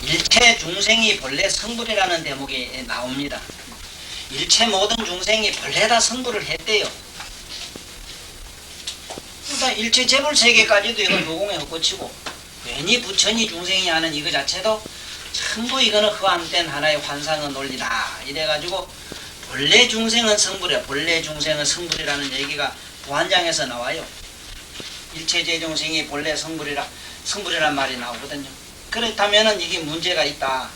일체 중생이 본래 성불이라는 대목이 나옵니다. 일체 모든 중생이 본래 다 성불을 했대요. 일단 일체 재불 세계까지도 이건 도공에 헛고치고 괜히 부처니 중생이 하는 이거 자체도 전부 이거는 헛된 하나의 환상의 논리다. 이래가지고 본래 중생은 성불이야. 본래 중생은 성불이라는 얘기가 부한장에서 나와요. 일체제 중생이 본래 성불이란 말이 나오거든요. 그렇다면은 이게 문제가 있다.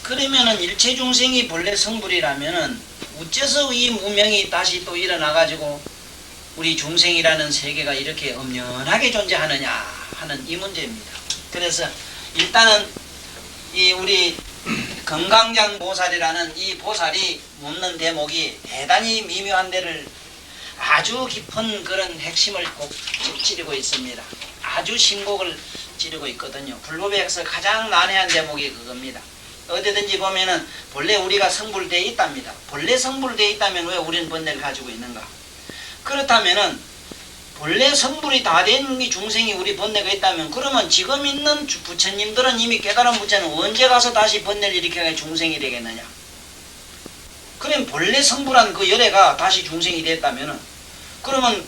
그러면은 일체 중생이 본래 성불이라면은 어째서 이 무명이 다시 또 일어나가지고 우리 중생이라는 세계가 이렇게 엄연하게 존재하느냐 하는 이 문제입니다. 그래서 일단은 이 우리 금강장 보살이라는 이 보살이 묻는 대목이 대단히 미묘한 데를 아주 깊은 그런 핵심을 꼭 찌르고 있습니다. 아주 신곡을 찌르고 있거든요. 불법에서 가장 난해한 대목이 그겁니다. 어디든지 보면은 본래 우리가 성불되어 있답니다. 본래 성불되어 있다면 왜 우리는 번뇌를 가지고 있는가? 그렇다면은 본래 성불이 다 된 중생이 우리 번뇌가 있다면 그러면 지금 있는 부처님들은 이미 깨달은 부처는 언제 가서 다시 번뇌를 일으켜야 중생이 되겠느냐? 그럼 본래 성불한 그 열애가 다시 중생이 됐다면은 그러면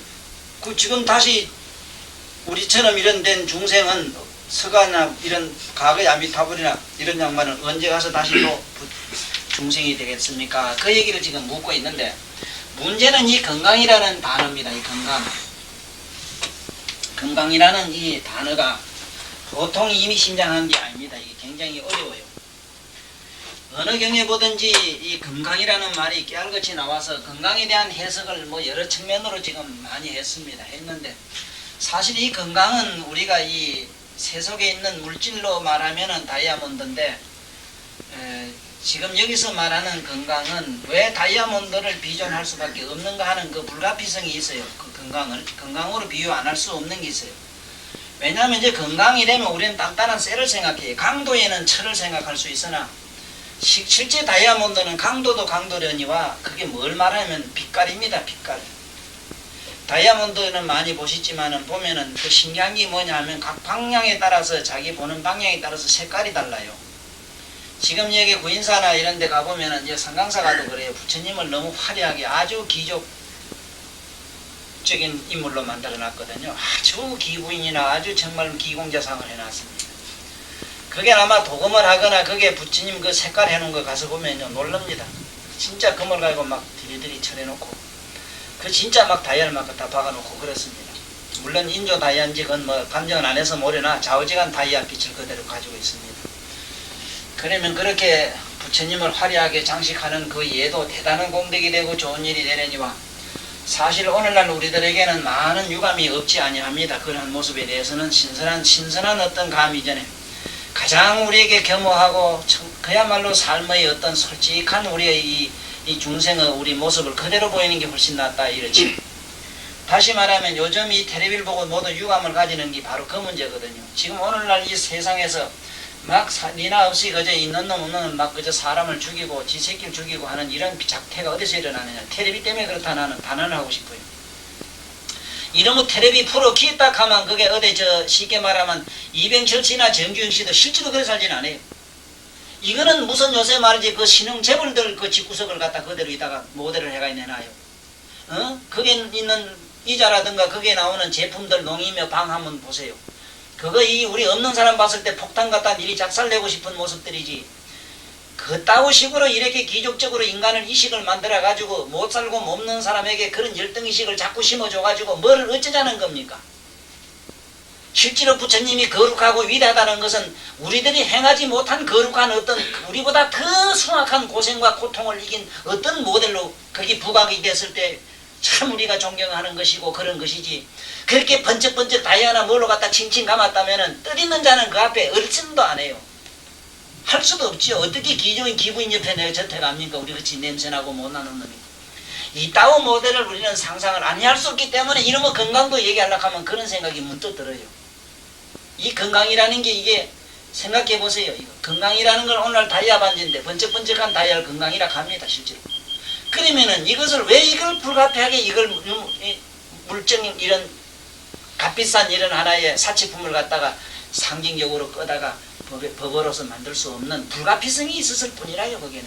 그 지금 다시 우리처럼 이런 된 중생은 서가나 이런 과거의 아미타불이나 이런 양반은 언제 가서 다시 또 중생이 되겠습니까? 그 얘기를 지금 묻고 있는데 문제는 이 건강이라는 단어입니다. 이 건강. 건강이라는 이 단어가 보통 의미심장한 게 아닙니다. 이게 굉장히 어려워요. 어느 경에 보든지 이 건강이라는 말이 깨알같이 나와서 건강에 대한 해석을 뭐 여러 측면으로 지금 많이 했는데 사실 이 건강은 우리가 이 세속에 있는 물질로 말하면은 다이아몬드인데 지금 여기서 말하는 건강은 왜 다이아몬드를 비존할 수밖에 없는가 하는 그 불가피성이 있어요. 그 건강으로 비유 안 할 수 없는 게 있어요. 왜냐하면 이제 건강이라면 우리는 단단한 쇠를 생각해요. 강도에는 철을 생각할 수 있으나 실제 다이아몬드는 강도도 강도려니와 그게 뭘 말하면 빛깔입니다. 빛깔. 다이아몬드는 많이 보시지만은 보면은 그 신기한 게 뭐냐 하면 각 방향에 따라서 자기 보는 방향에 따라서 색깔이 달라요. 지금 여기 구인사나 이런 데 가보면은 이제 성강사 가도 그래요. 부처님을 너무 화려하게 아주 기족적인 인물로 만들어 놨거든요. 아주 기부인이나 아주 정말 기공자상을 해놨습니다. 그게 아마 도금을 하거나 그게 부처님 그 색깔 해놓은 거 가서 보면요 놀랍니다. 진짜 금을 가지고 막 디리디리 쳐내놓고 그 진짜 막 다이아를 막 다 박아놓고 그렇습니다. 물론 인조 다이아인지 그건 뭐 감정은 안 해서 모르나 좌우지간 다이아 빛을 그대로 가지고 있습니다. 그러면 그렇게 부처님을 화려하게 장식하는 그 예도 대단한 공덕이 되고 좋은 일이 되려니와 사실 오늘날 우리들에게는 많은 유감이 없지 아니합니다. 그런 모습에 대해서는 신선한 어떤 감이 전에 가장 우리에게 겸허하고 그야말로 삶의 어떤 솔직한 우리의 이 중생의 우리 모습을 그대로 보이는 게 훨씬 낫다 이렇지. 다시 말하면 요즘 이 텔레비를 보고 모두 유감을 가지는 게 바로 그 문제거든요. 지금 오늘날 이 세상에서 막 니나 없이 그저 있는 놈 없는 놈 막 그저 사람을 죽이고 지 새끼를 죽이고 하는 이런 작태가 어디서 일어나느냐. 텔레비 때문에 그렇다 나는 단언을 하고 싶어요. 이놈의 텔레비 프로 기딱 하면 그게 어디 저 쉽게 말하면 이병철 씨나 정규영 씨도 실제로 그래 살진 않아요. 이거는 무슨 요새 말이지 그 신흥 재벌들 그 집구석을 갖다 그대로 이다가 모델을 해가 내놔요. 거기에 있는 이자라든가 거기에 나오는 제품들 농이며 방 한번 보세요. 그거 우리 없는 사람 봤을 때 폭탄 갖다 미리 작살내고 싶은 모습들이지. 그따구 식으로 이렇게 기적적으로 인간을 이식을 만들어 가지고 못 살고 없는 사람에게 그런 열등의식을 자꾸 심어줘 가지고 뭘 어쩌자는 겁니까? 실제로 부처님이 거룩하고 위대하다는 것은 우리들이 행하지 못한 거룩한 어떤 우리보다 더 숭악한 고생과 고통을 이긴 어떤 모델로 거기 부각이 됐을 때 참 우리가 존경하는 것이고 그런 것이지. 그렇게 번쩍번쩍 다이아나 뭘로 갖다 칭칭 감았다면은 뜻있는 자는 그 앞에 얼씬도 안 해요. 할 수도 없지요. 어떻게 기부인 옆에 내가 저택합니까? 우리같이 냄새나고 못나는 놈이. 이따오 모델을 우리는 상상을 아니할 수 없기 때문에 이놈의 건강도 얘기하려고 하면 그런 생각이 문득 들어요. 이 건강이라는 게 이게 생각해 보세요. 이거. 건강이라는 건 오늘 다이아 반지인데 번쩍번쩍한 다이아를 건강이라 합니다. 실제로. 그러면은 이것을 왜 이걸 불가피하게 이걸 물정 이런 값비싼 이런 하나의 사치품을 갖다가 상징적으로 꺼다가 법으로서 만들 수 없는 불가피성이 있었을 뿐이라요. 거기는.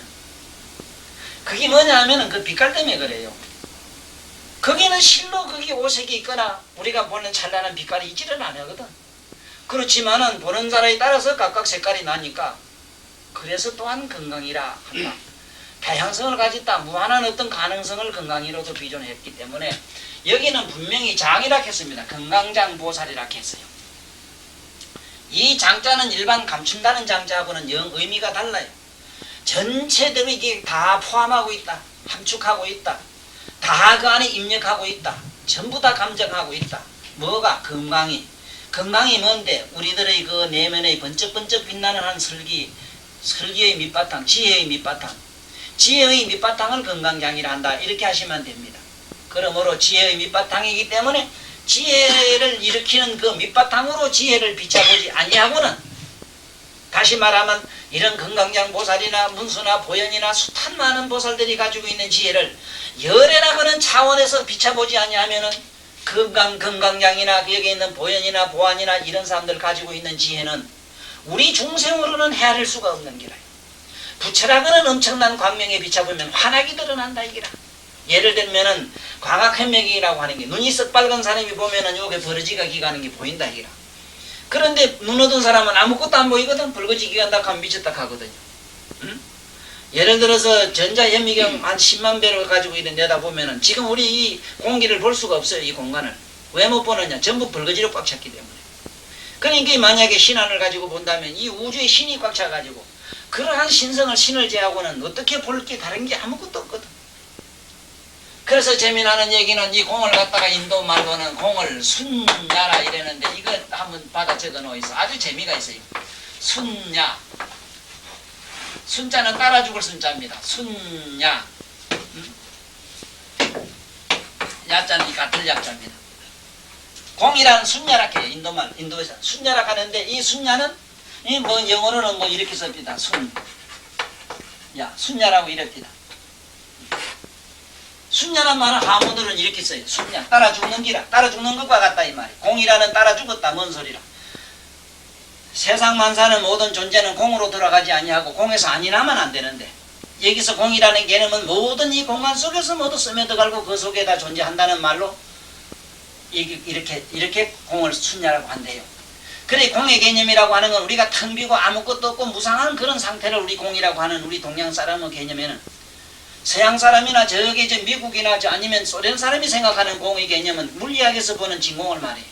그게 뭐냐 하면은 그 빛깔 때문에 그래요. 거기는 실로 거기 오색이 있거나 우리가 보는 찬란한 빛깔이 있지는 않거든. 그렇지만은 보는 사람에 따라서 각각 색깔이 나니까 그래서 또한 건강이라 한다. 다양성을 가졌다. 무한한 어떤 가능성을 건강이로도 비존했기 때문에 여기는 분명히 장이라 했습니다. 건강장보살이라 했어요. 이 장자는 일반 감춘다는 장자하고는 영 의미가 달라요. 전체들을 이게 다 포함하고 있다. 함축하고 있다. 다 그 안에 입력하고 있다. 전부 다 감정하고 있다. 뭐가? 건강이. 건강이 뭔데? 우리들의 그 내면의 번쩍번쩍 빛나는 한 설기의 밑바탕, 지혜의 밑바탕. 지혜의 밑바탕을 건강장이라 한다. 이렇게 하시면 됩니다. 그러므로 지혜의 밑바탕이기 때문에 지혜를 일으키는 그 밑바탕으로 지혜를 비춰보지 아니하고는, 다시 말하면 이런 건강장 보살이나 문수나 보현이나 숱한 많은 보살들이 가지고 있는 지혜를 열애라고는 차원에서 비춰보지 아니하면은 건강장이나 여기 있는 보현이나 보안이나 이런 사람들 가지고 있는 지혜는 우리 중생으로는 헤아릴 수가 없는 기라요. 부처라고는 엄청난 광명에 비춰보면 환하게 드러난다 이기라. 예를 들면은 광학현명이라고 하는 게, 눈이 썩빨간 사람이 보면은 요게 버러지가 기가는 게 보인다 이기라. 그런데 눈 어두운 사람은 아무것도 안 보이거든. 붉어지기가 한다 하면 미쳤다 하거든요. 응? 예를 들어서 전자현미경 한 10만 배를 가지고 있는 데다 보면은 지금 우리 이 공기를 볼 수가 없어요. 이 공간을. 왜 못 보느냐? 전부 붉어지로 꽉 찼기 때문에. 그러니까 만약에 신안을 가지고 본다면 이 우주에 신이 꽉 차가지고 그러한 신성을 신을 제하고는 어떻게 볼 게 다른 게 아무것도 없거든. 그래서 재미나는 얘기는 이 공을 갖다가 인도 말로는 공을 순야라 이랬는데, 이거 한번 받아 적어 놓어 있어. 아주 재미가 있어요. 순야. 순자는 따라 죽을 순자입니다. 순야. 야자는 같은 약자입니다. 공이라는 순야라 해요. 인도말, 인도에서 순야라 하는데, 이 순야는 뭐 영어로는 뭐 이렇게 씁니다. 순야라고 이럽니다. 순야란 말은 하문들은 이렇게 써요. 순야, 따라 죽는 기라. 따라 죽는 것과 같다 이 말이에요. 공이라는 따라 죽었다, 뭔 소리라. 세상 만사는 모든 존재는 공으로 돌아가지 아니하고 공에서 안이 나면 안 되는데, 여기서 공이라는 개념은 모든 이 공간 속에서 모두 스며들어가고 그 속에다 존재한다는 말로 이렇게 공을 순야라고 한대요. 그래, 공의 개념이라고 하는 건 우리가 텅 비고 아무것도 없고 무상한 그런 상태를 우리 공이라고 하는 우리 동양 사람의 개념에는, 서양 사람이나 저기 미국이나 아니면 소련 사람이 생각하는 공의 개념은 물리학에서 보는 진공을 말해요.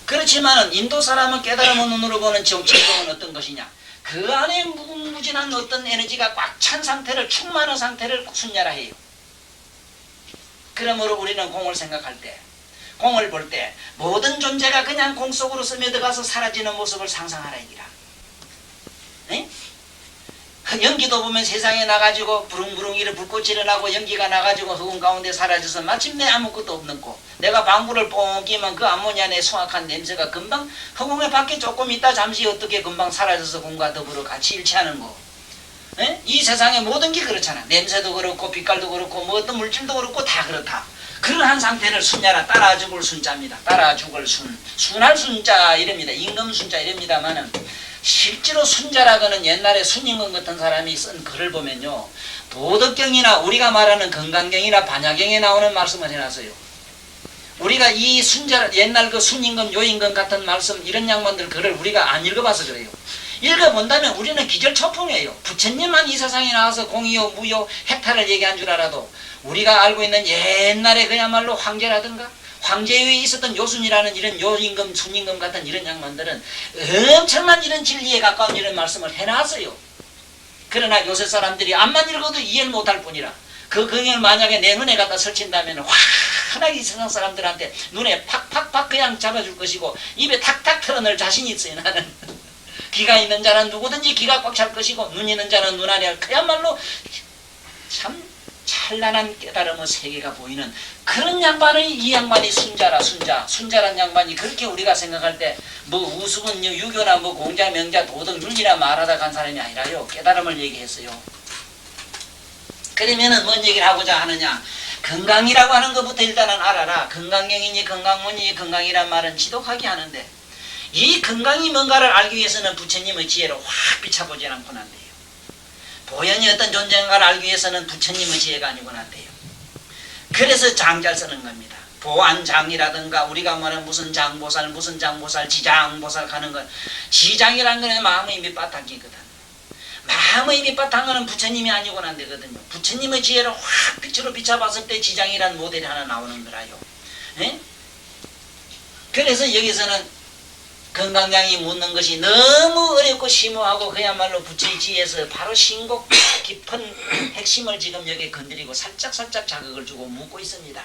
그렇지만은 인도 사람은 깨달음의 눈으로 보는 진공은 어떤 것이냐? 그 안에 무궁무진한 어떤 에너지가 꽉 찬 상태를, 충만한 상태를 순야라 해요. 그러므로 우리는 공을 생각할 때, 공을 볼 때 모든 존재가 그냥 공 속으로 스며들어가서 사라지는 모습을 상상하라 이기라. 네? 연기도 보면 세상에 나가지고 부릉부릉 이런 불꽃이 일어나고 연기가 나가지고 흑운 가운데 사라져서 마침내 아무것도 없는 곳. 내가 방구를 뻥 끼면 그 암모니아의 소악한 냄새가 금방 흑운의 밖에 조금 있다 잠시 어떻게 금방 사라져서 공과 더불어 같이 일치하는 거. 에? 이 세상의 모든 게 그렇잖아. 냄새도 그렇고 빛깔도 그렇고 뭐 어떤 물질도 그렇고 다 그렇다. 그러한 상태를 순야라, 따라 죽을 순자입니다. 따라 죽을 순. 순할 순자 이럽니다. 임금 순자 이럽니다마는, 실제로 순자라고는 옛날에 순임금 같은 사람이 쓴 글을 보면요, 도덕경이나 우리가 말하는 건강경이나 반야경에 나오는 말씀을 해놨어요. 우리가 이 순자, 옛날 그 순임금, 요임금 같은 말씀, 이런 양반들 글을 우리가 안 읽어봐서 그래요. 읽어본다면 우리는 기절초풍이에요. 부처님만 이 세상에 나와서 공이요, 무요, 해탈을 얘기한 줄 알아도 우리가 알고 있는 옛날에 그야말로 황제라든가 황제위에 있었던 요순이라는 이런 요임금, 순임금 같은 이런 양반들은 엄청난 이런 진리에 가까운 이런 말씀을 해놨어요. 그러나 요새 사람들이 앞만 읽어도 이해를 못할 뿐이라, 그 경을 만약에 내 눈에 갖다 설친다면 환하게 이 세상 사람들한테 눈에 팍팍팍 그냥 잡아줄 것이고 입에 탁탁 털어낼 자신이 있어요. 나는 귀가 있는 자는 누구든지 귀가 꽉 찰 것이고 눈 있는 자는 눈 안에 그야말로 참 찬란한 깨달음의 세계가 보이는 그런 양반이, 이 양반이 순자라. 순자란 양반이 그렇게 우리가 생각할 때 뭐 우스군 유교나 뭐 공자 명자 도덕 윤리라 말하다 간 사람이 아니라요, 깨달음을 얘기했어요. 그러면은 뭔 얘기를 하고자 하느냐? 건강이라고 하는 것부터 일단은 알아라. 건강경이니 건강문이니 건강이란 말은 지독하게 하는데, 이 건강이 뭔가를 알기 위해서는 부처님의 지혜를 확 비춰보지 않고는 안 돼요. 보현이 어떤 존재인가를 알기 위해서는 부처님의 지혜가 아니고는 안 돼요. 그래서 장잘 쓰는 겁니다. 보안장이라든가 우리가 말하는 무슨 장보살 지장보살 가는 건 지장이라는 거는 마음의 밑바탕이거든. 마음의 밑바탕은 부처님이 아니고는 안 되거든요. 부처님의 지혜를 확 빛으로 비춰봤을 때 지장이라는 모델이 하나 나오는 거라요. 에? 그래서 여기서는 건강장이 묻는 것이 너무 어렵고 심오하고 그야말로 부처의 지혜에서 바로 신곡 깊은 핵심을 지금 여기 건드리고 살짝 자극을 주고 묻고 있습니다.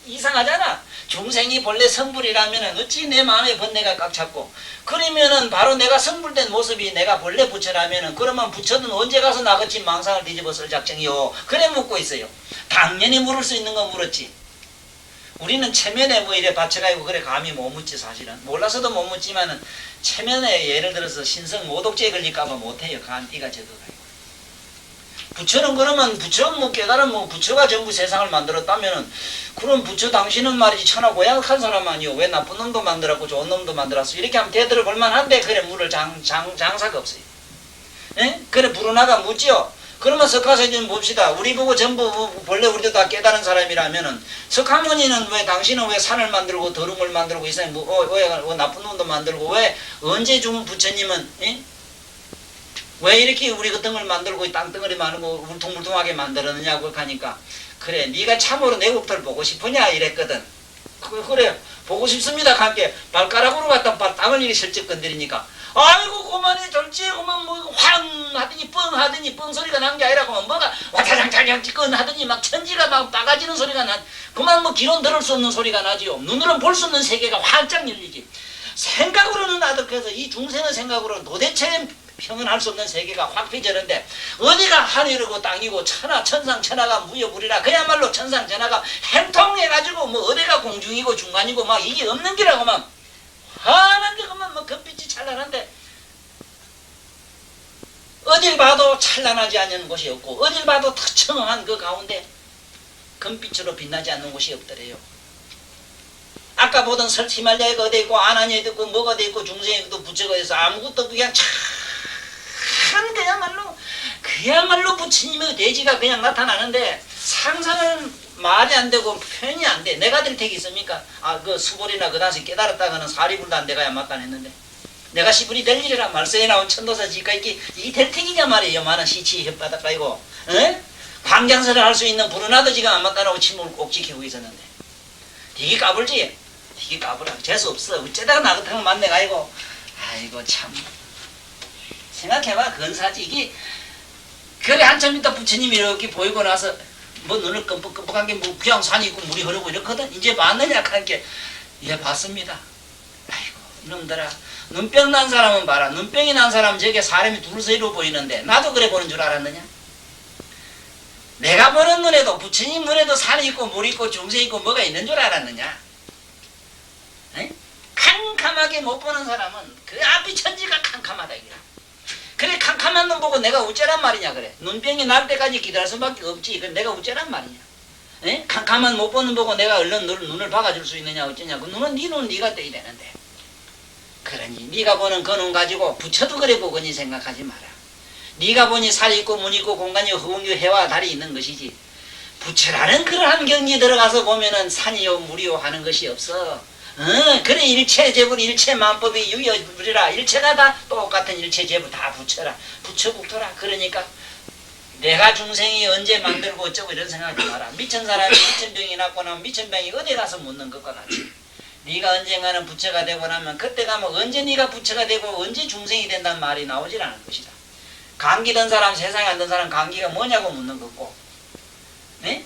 이상하잖아. 중생이 본래 성불이라면 어찌 내 마음의 번뇌가 꽉 찼고, 그러면은 바로 내가 성불된 모습이 내가 본래 부처라면은, 그러면 부처는 언제 가서 나같이 망상을 뒤집어 쓸 작정이요. 그래 묻고 있어요. 당연히 물을 수 있는 건 물었지. 우리는 체면에 뭐 이래 받쳐가지고 그래 감히 못 묻지. 사실은 몰라서도 못 묻지만은 체면에 예를 들어서 신성 모독죄에 걸릴까봐 못해요. 간띠가 적어가지고. 부처는 그러면 부처 뭐 깨달은 뭐 부처가 전부 세상을 만들었다면은, 그럼 부처 당신은 말이지 천하 고약한 사람 아니요. 왜 나쁜 놈도 만들었고 좋은 놈도 만들었어. 이렇게 하면 대들어 볼만한데 그래 물을 장사가 없어요. 에? 그래 부르나가 묻지요. 그러면 석가서님 봅시다. 우리 보고 전부 본래 우리도 다 깨달은 사람이라면은, 석가모니는 왜 당신은 왜 산을 만들고 더rum을 만들고 이사람 왜 나쁜 놈도 만들고, 왜 언제 중 부처님은 에? 왜 이렇게 우리 그 등을 만들고 땅덩어리 만들고 울퉁불퉁하게 만들었느냐고 하니까, 그래 네가 참으로 내 국토를 보고 싶으냐 이랬거든. 그래 보고 싶습니다. 함께 발가락으로 갖다 땅을 이렇게 슬쩍 건드리니까, 아이고 그만해 절제 그만 뭐 황 하더니 뻥 하더니 뻥 소리가 난 게 아니라 그만 뭐가 와자장자장 찌꺼 하더니 막 천지가 막 빠가지는 소리가 나. 그만 뭐 귀로는 들을 수 없는 소리가 나지요. 눈으로는 볼 수 없는 세계가 활짝 열리지. 생각으로는 나도 그래서 이 중생의 생각으로는 도대체 평은할 수 없는 세계가 확 펴지는데, 어디가 하늘이고 땅이고 천상천하가 무여불이라 그야말로 천상천하가 행통해가지고 뭐 어디가 공중이고 중간이고 막 이게 없는 기라고 막 하는데 그만 뭐 금빛이 찬란한데, 어딜 봐도 찬란하지 않는 곳이 없고 어딜 봐도 특청한 그 가운데 금빛으로 빛나지 않는 곳이 없더래요. 아까 보던 설치말야가 어디 있고 아나니에도 있고 뭐가 어디 있고 중생에도 부처가 있어 아무것도 그냥 참 그야말로 부처님의 대지가 그냥 나타나는데, 상상은 말이 안 되고 표현이 안 돼. 내가 될 택이 있습니까? 그 수벌이나 그 당시 깨달았다가는 사리불도 안 돼가야 맞다 했는데, 내가 시불이 될 일이라 말세에 나온 천도사 지가 이게 될 택이냐 말이에요. 많은 시치 혓바닥 가지고 광장설을 할 수 있는 부르나도 지가 안 맞다라고 침을 꼭 지키고 있었는데, 되게 까불지. 되게 까불어. 재수 없어. 어쩌다가 나 같은 거 만나가지고 아이고 참 생각해봐. 근사지. 이게 그래 한참 있다 부처님이 이렇게 보이고 나서 뭐 눈을 끔뻑끔뻑한 게 뭐 그냥 산이 있고 물이 흐르고 이렇거든. 이제 봤느냐 하는 게, 예 봤습니다. 아이고 이놈들아, 눈병 난 사람은 봐라. 눈병이 난 사람은 저게 사람이 둘서이로 보이는데 나도 그래 보는 줄 알았느냐? 내가 보는 눈에도 부처님 눈에도 산이 있고 물이 있고 중생 있고 뭐가 있는 줄 알았느냐? 에? 캄캄하게 못 보는 사람은 그 앞이 천지가 캄캄하다 이거야. 그래 캄캄한 눈 보고 내가 어쩌란 말이냐 그래. 눈병이 날 때까지 기다릴 수밖에 없지. 그래 내가 어쩌란 말이냐. 에? 캄캄한 못 보는 보고 내가 얼른 눈을 박아줄 수 있느냐 어쩌냐. 그 눈은 네 눈은 네가 떼야 되는데. 그러니 네가 보는 그 눈 가지고 부처도 그래 보거니 생각하지 마라. 네가 보니 살이 있고 문 있고 공간이 허공이 해와 달이 있는 것이지, 부처라는 그러한 경지에 들어가서 보면은 산이요 물이요 하는 것이 없어. 그래 일체 제불 일체 만법이 유여불이라. 일체가 다 똑같은 일체 제불 다 부처라. 부처국토라. 그러니까 내가 중생이 언제 만들고 어쩌고 이런 생각하지 마라. 미천 사람이 미천병이 났고 나면 미천병이 어디 가서 묻는 것과 같이, 네가 언젠가는 부처가 되고 나면 그때 가면 언제 네가 부처가 되고 언제 중생이 된다는 말이 나오질 않을 것이다. 감기 든 사람, 세상에 안 든 사람 감기가 뭐냐고 묻는 거고, 네?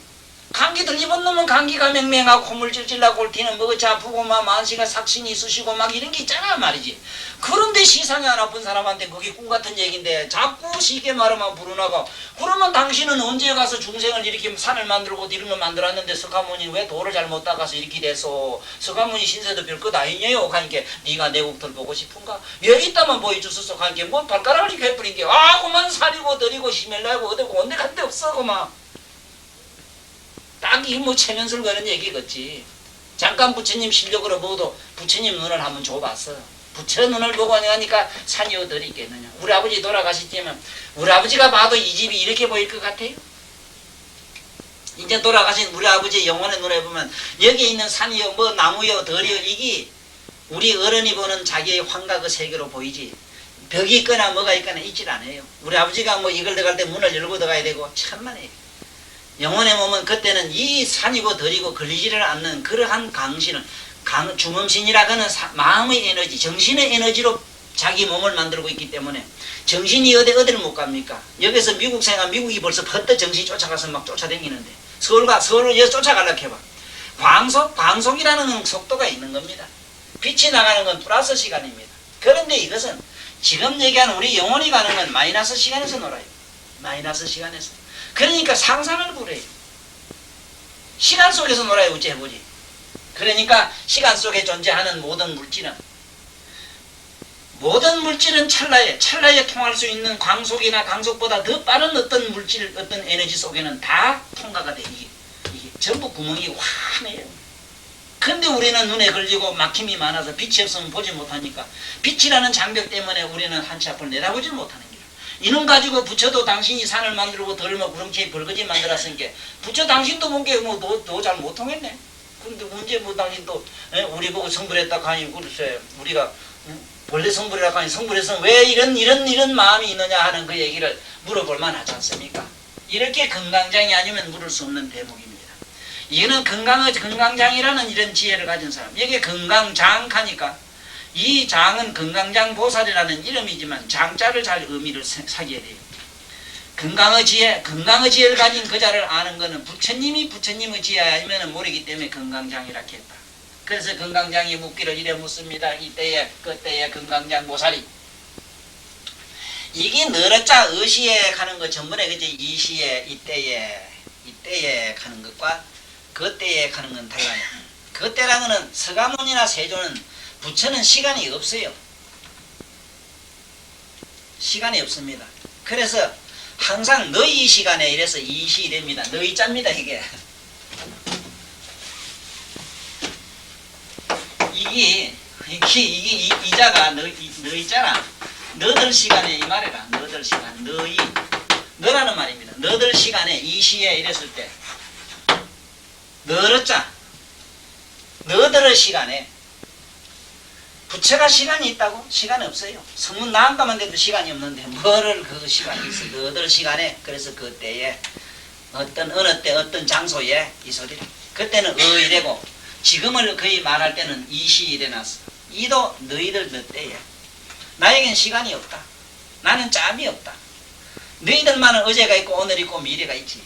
감기 들리본 놈은 감기가 맹맹하고 콧물 질질나고 옳티는 먹어치 아프고 막 만시가 삭신이 쑤시고 막 이런 게 있잖아 말이지. 그런데 시상이 안 아픈 사람한테 그게 꿈같은 얘기인데 자꾸 쉽게 말하면 부르나가, 그러면 당신은 언제 가서 중생을 이렇게 산을 만들고 이런 걸 만들었는데 석가모니 왜 도를 잘 못 닦아서 이렇게 돼서 석가모니 신세도 별것 아니냐요 하니까, 네가 내 국토를 보고 싶은가? 여기 있다만 보여줬었어 하니까 뭐 발가락을 이렇게 해버린 게 그만 사리고 들이고 시멜라고 어디고 온데 간데 없어 그만. 딱이 뭐 체면설 거는 얘기겠지. 잠깐 부처님 실력으로 보고도 부처님 눈을 한번 줘봤어. 부처 눈을 보고 하니까 산이 어디 있겠느냐. 우리 아버지 돌아가셨지만 우리 아버지가 봐도 이 집이 이렇게 보일 것 같아요? 이제 돌아가신 우리 아버지 영혼의 눈에 보면 여기에 있는 산이요 뭐 나무요 덜이요 이게 우리 어른이 보는 자기의 환각의 세계로 보이지 벽이 있거나 뭐가 있거나 있질 않아요. 우리 아버지가 뭐 이걸 들어갈 때 문을 열고 들어가야 되고 천만에요. 영혼의 몸은 그때는 이 산이고 덜이고 걸리지를 않는 그러한 강신을 중음신이라 하는 마음의 에너지 정신의 에너지로 자기 몸을 만들고 있기 때문에 정신이 어디를 못 갑니까? 여기서 미국 생각 미국이 벌써 퍼뜩 정신이 쫓아가서 막 쫓아다니는데 서울을 여기 쫓아가려고 해봐. 광속이라는 속도가 있는 겁니다. 빛이 나가는 건 플러스 시간입니다. 그런데 이것은 지금 얘기하는 우리 영혼이 가는 건 마이너스 시간에서 놀아요. 마이너스 시간에서. 그러니까 상상을 부려요. 시간 속에서 놀아요. 어째 해보지. 그러니까 시간 속에 존재하는 모든 물질은 찰나에 통할 수 있는 광속이나 강속보다 더 빠른 어떤 물질, 어떤 에너지 속에는 다 통과가 돼. 이게 전부 구멍이 환해요. 근데 우리는 눈에 걸리고 막힘이 많아서 빛이 없으면 보지 못하니까 빛이라는 장벽 때문에 우리는 한치 앞을 내다보지 못하는 거예요. 이놈 가지고 부처도 당신이 산을 만들고 덜뭐 구렁치에 벌거지 만들었으니까 부처 당신도 뭔게 너 잘 못 통했네. 근데 문제 뭐 당신도 우리 보고 성불했다 하니 글쎄 우리가 원래 성불이라고 하니 성불해서 왜 이런 마음이 있느냐 하는 그 얘기를 물어볼 만하지 않습니까? 이렇게 건강장이 아니면 물을 수 없는 대목입니다. 이거는 건강장이라는 이런 지혜를 가진 사람. 여기에 건강장하니까 이 장은 건강장 보살이라는 이름이지만 장자를 잘 의미를 사기해야 돼요. 건강의 지혜를 가진 그 자를 아는 것은 부처님의 지혜 아니면 모르기 때문에 건강장이라 했다. 그래서 건강장이 묻기를 이래 묻습니다. 이때에 그때에 건강장 보살이 이게 너러자 의시에 가는 것 전번에 그제 이시에 이때에 가는 것과 그때에 가는 건 달라요. 그때라는 것은 서가모니나 세조는 부처는 시간이 없어요. 시간이 없습니다. 그래서 항상 너희 시간에 이래서 이시 됩니다. 너희 짭니다 이게. 이게 이자가 너희잖아. 너들 시간에 이 말이라. 너들 시간. 너라는 말입니다. 너들 시간에 이 시에 이랬을 때 너르자. 너들의 시간에 부처가 시간이 있다고? 시간이 없어요. 성문 나간다만 돼도 시간이 없는데 뭐를 그 시간이 있어. 너들 시간에 그래서 그때에 어느 때 어떤 장소에 이 소리. 그때는 의이되고 지금을 거의 말할 때는 이시 일어났어. 이도 너희들 너 때에. 나에겐 시간이 없다. 나는 짬이 없다. 너희들만은 어제가 있고 오늘 있고 미래가 있지.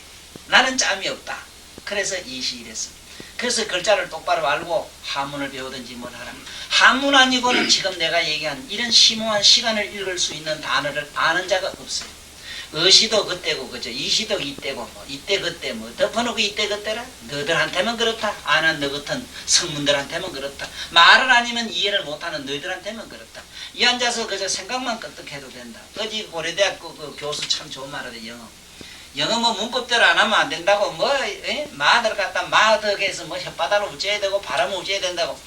나는 짬이 없다. 그래서 이시 이랬어. 그래서 글자를 똑바로 알고 한문을 배우든지 뭘 하라. 한문 아니고는 지금 내가 얘기한 이런 심오한 시간을 읽을 수 있는 단어를 아는 자가 없어요. 어시도 그때고 그죠. 이시도 이때고 뭐 이때 그때 뭐 덮어놓고 이때 그때라. 너들한테만 그렇다. 아는 너 같은 성문들한테만 그렇다. 말을 아니면 이해를 못하는 너희들한테만 그렇다. 이 앉아서 그저 생각만 끄떡해도 된다. 어제 고려대학교 그 교수 참 좋은 말 하대. 영어 뭐 문법대로 안 하면 안 된다고 마들 갖다 마덕에서 뭐 혓바닥을 우째야 되고 바람을 우째야 된다고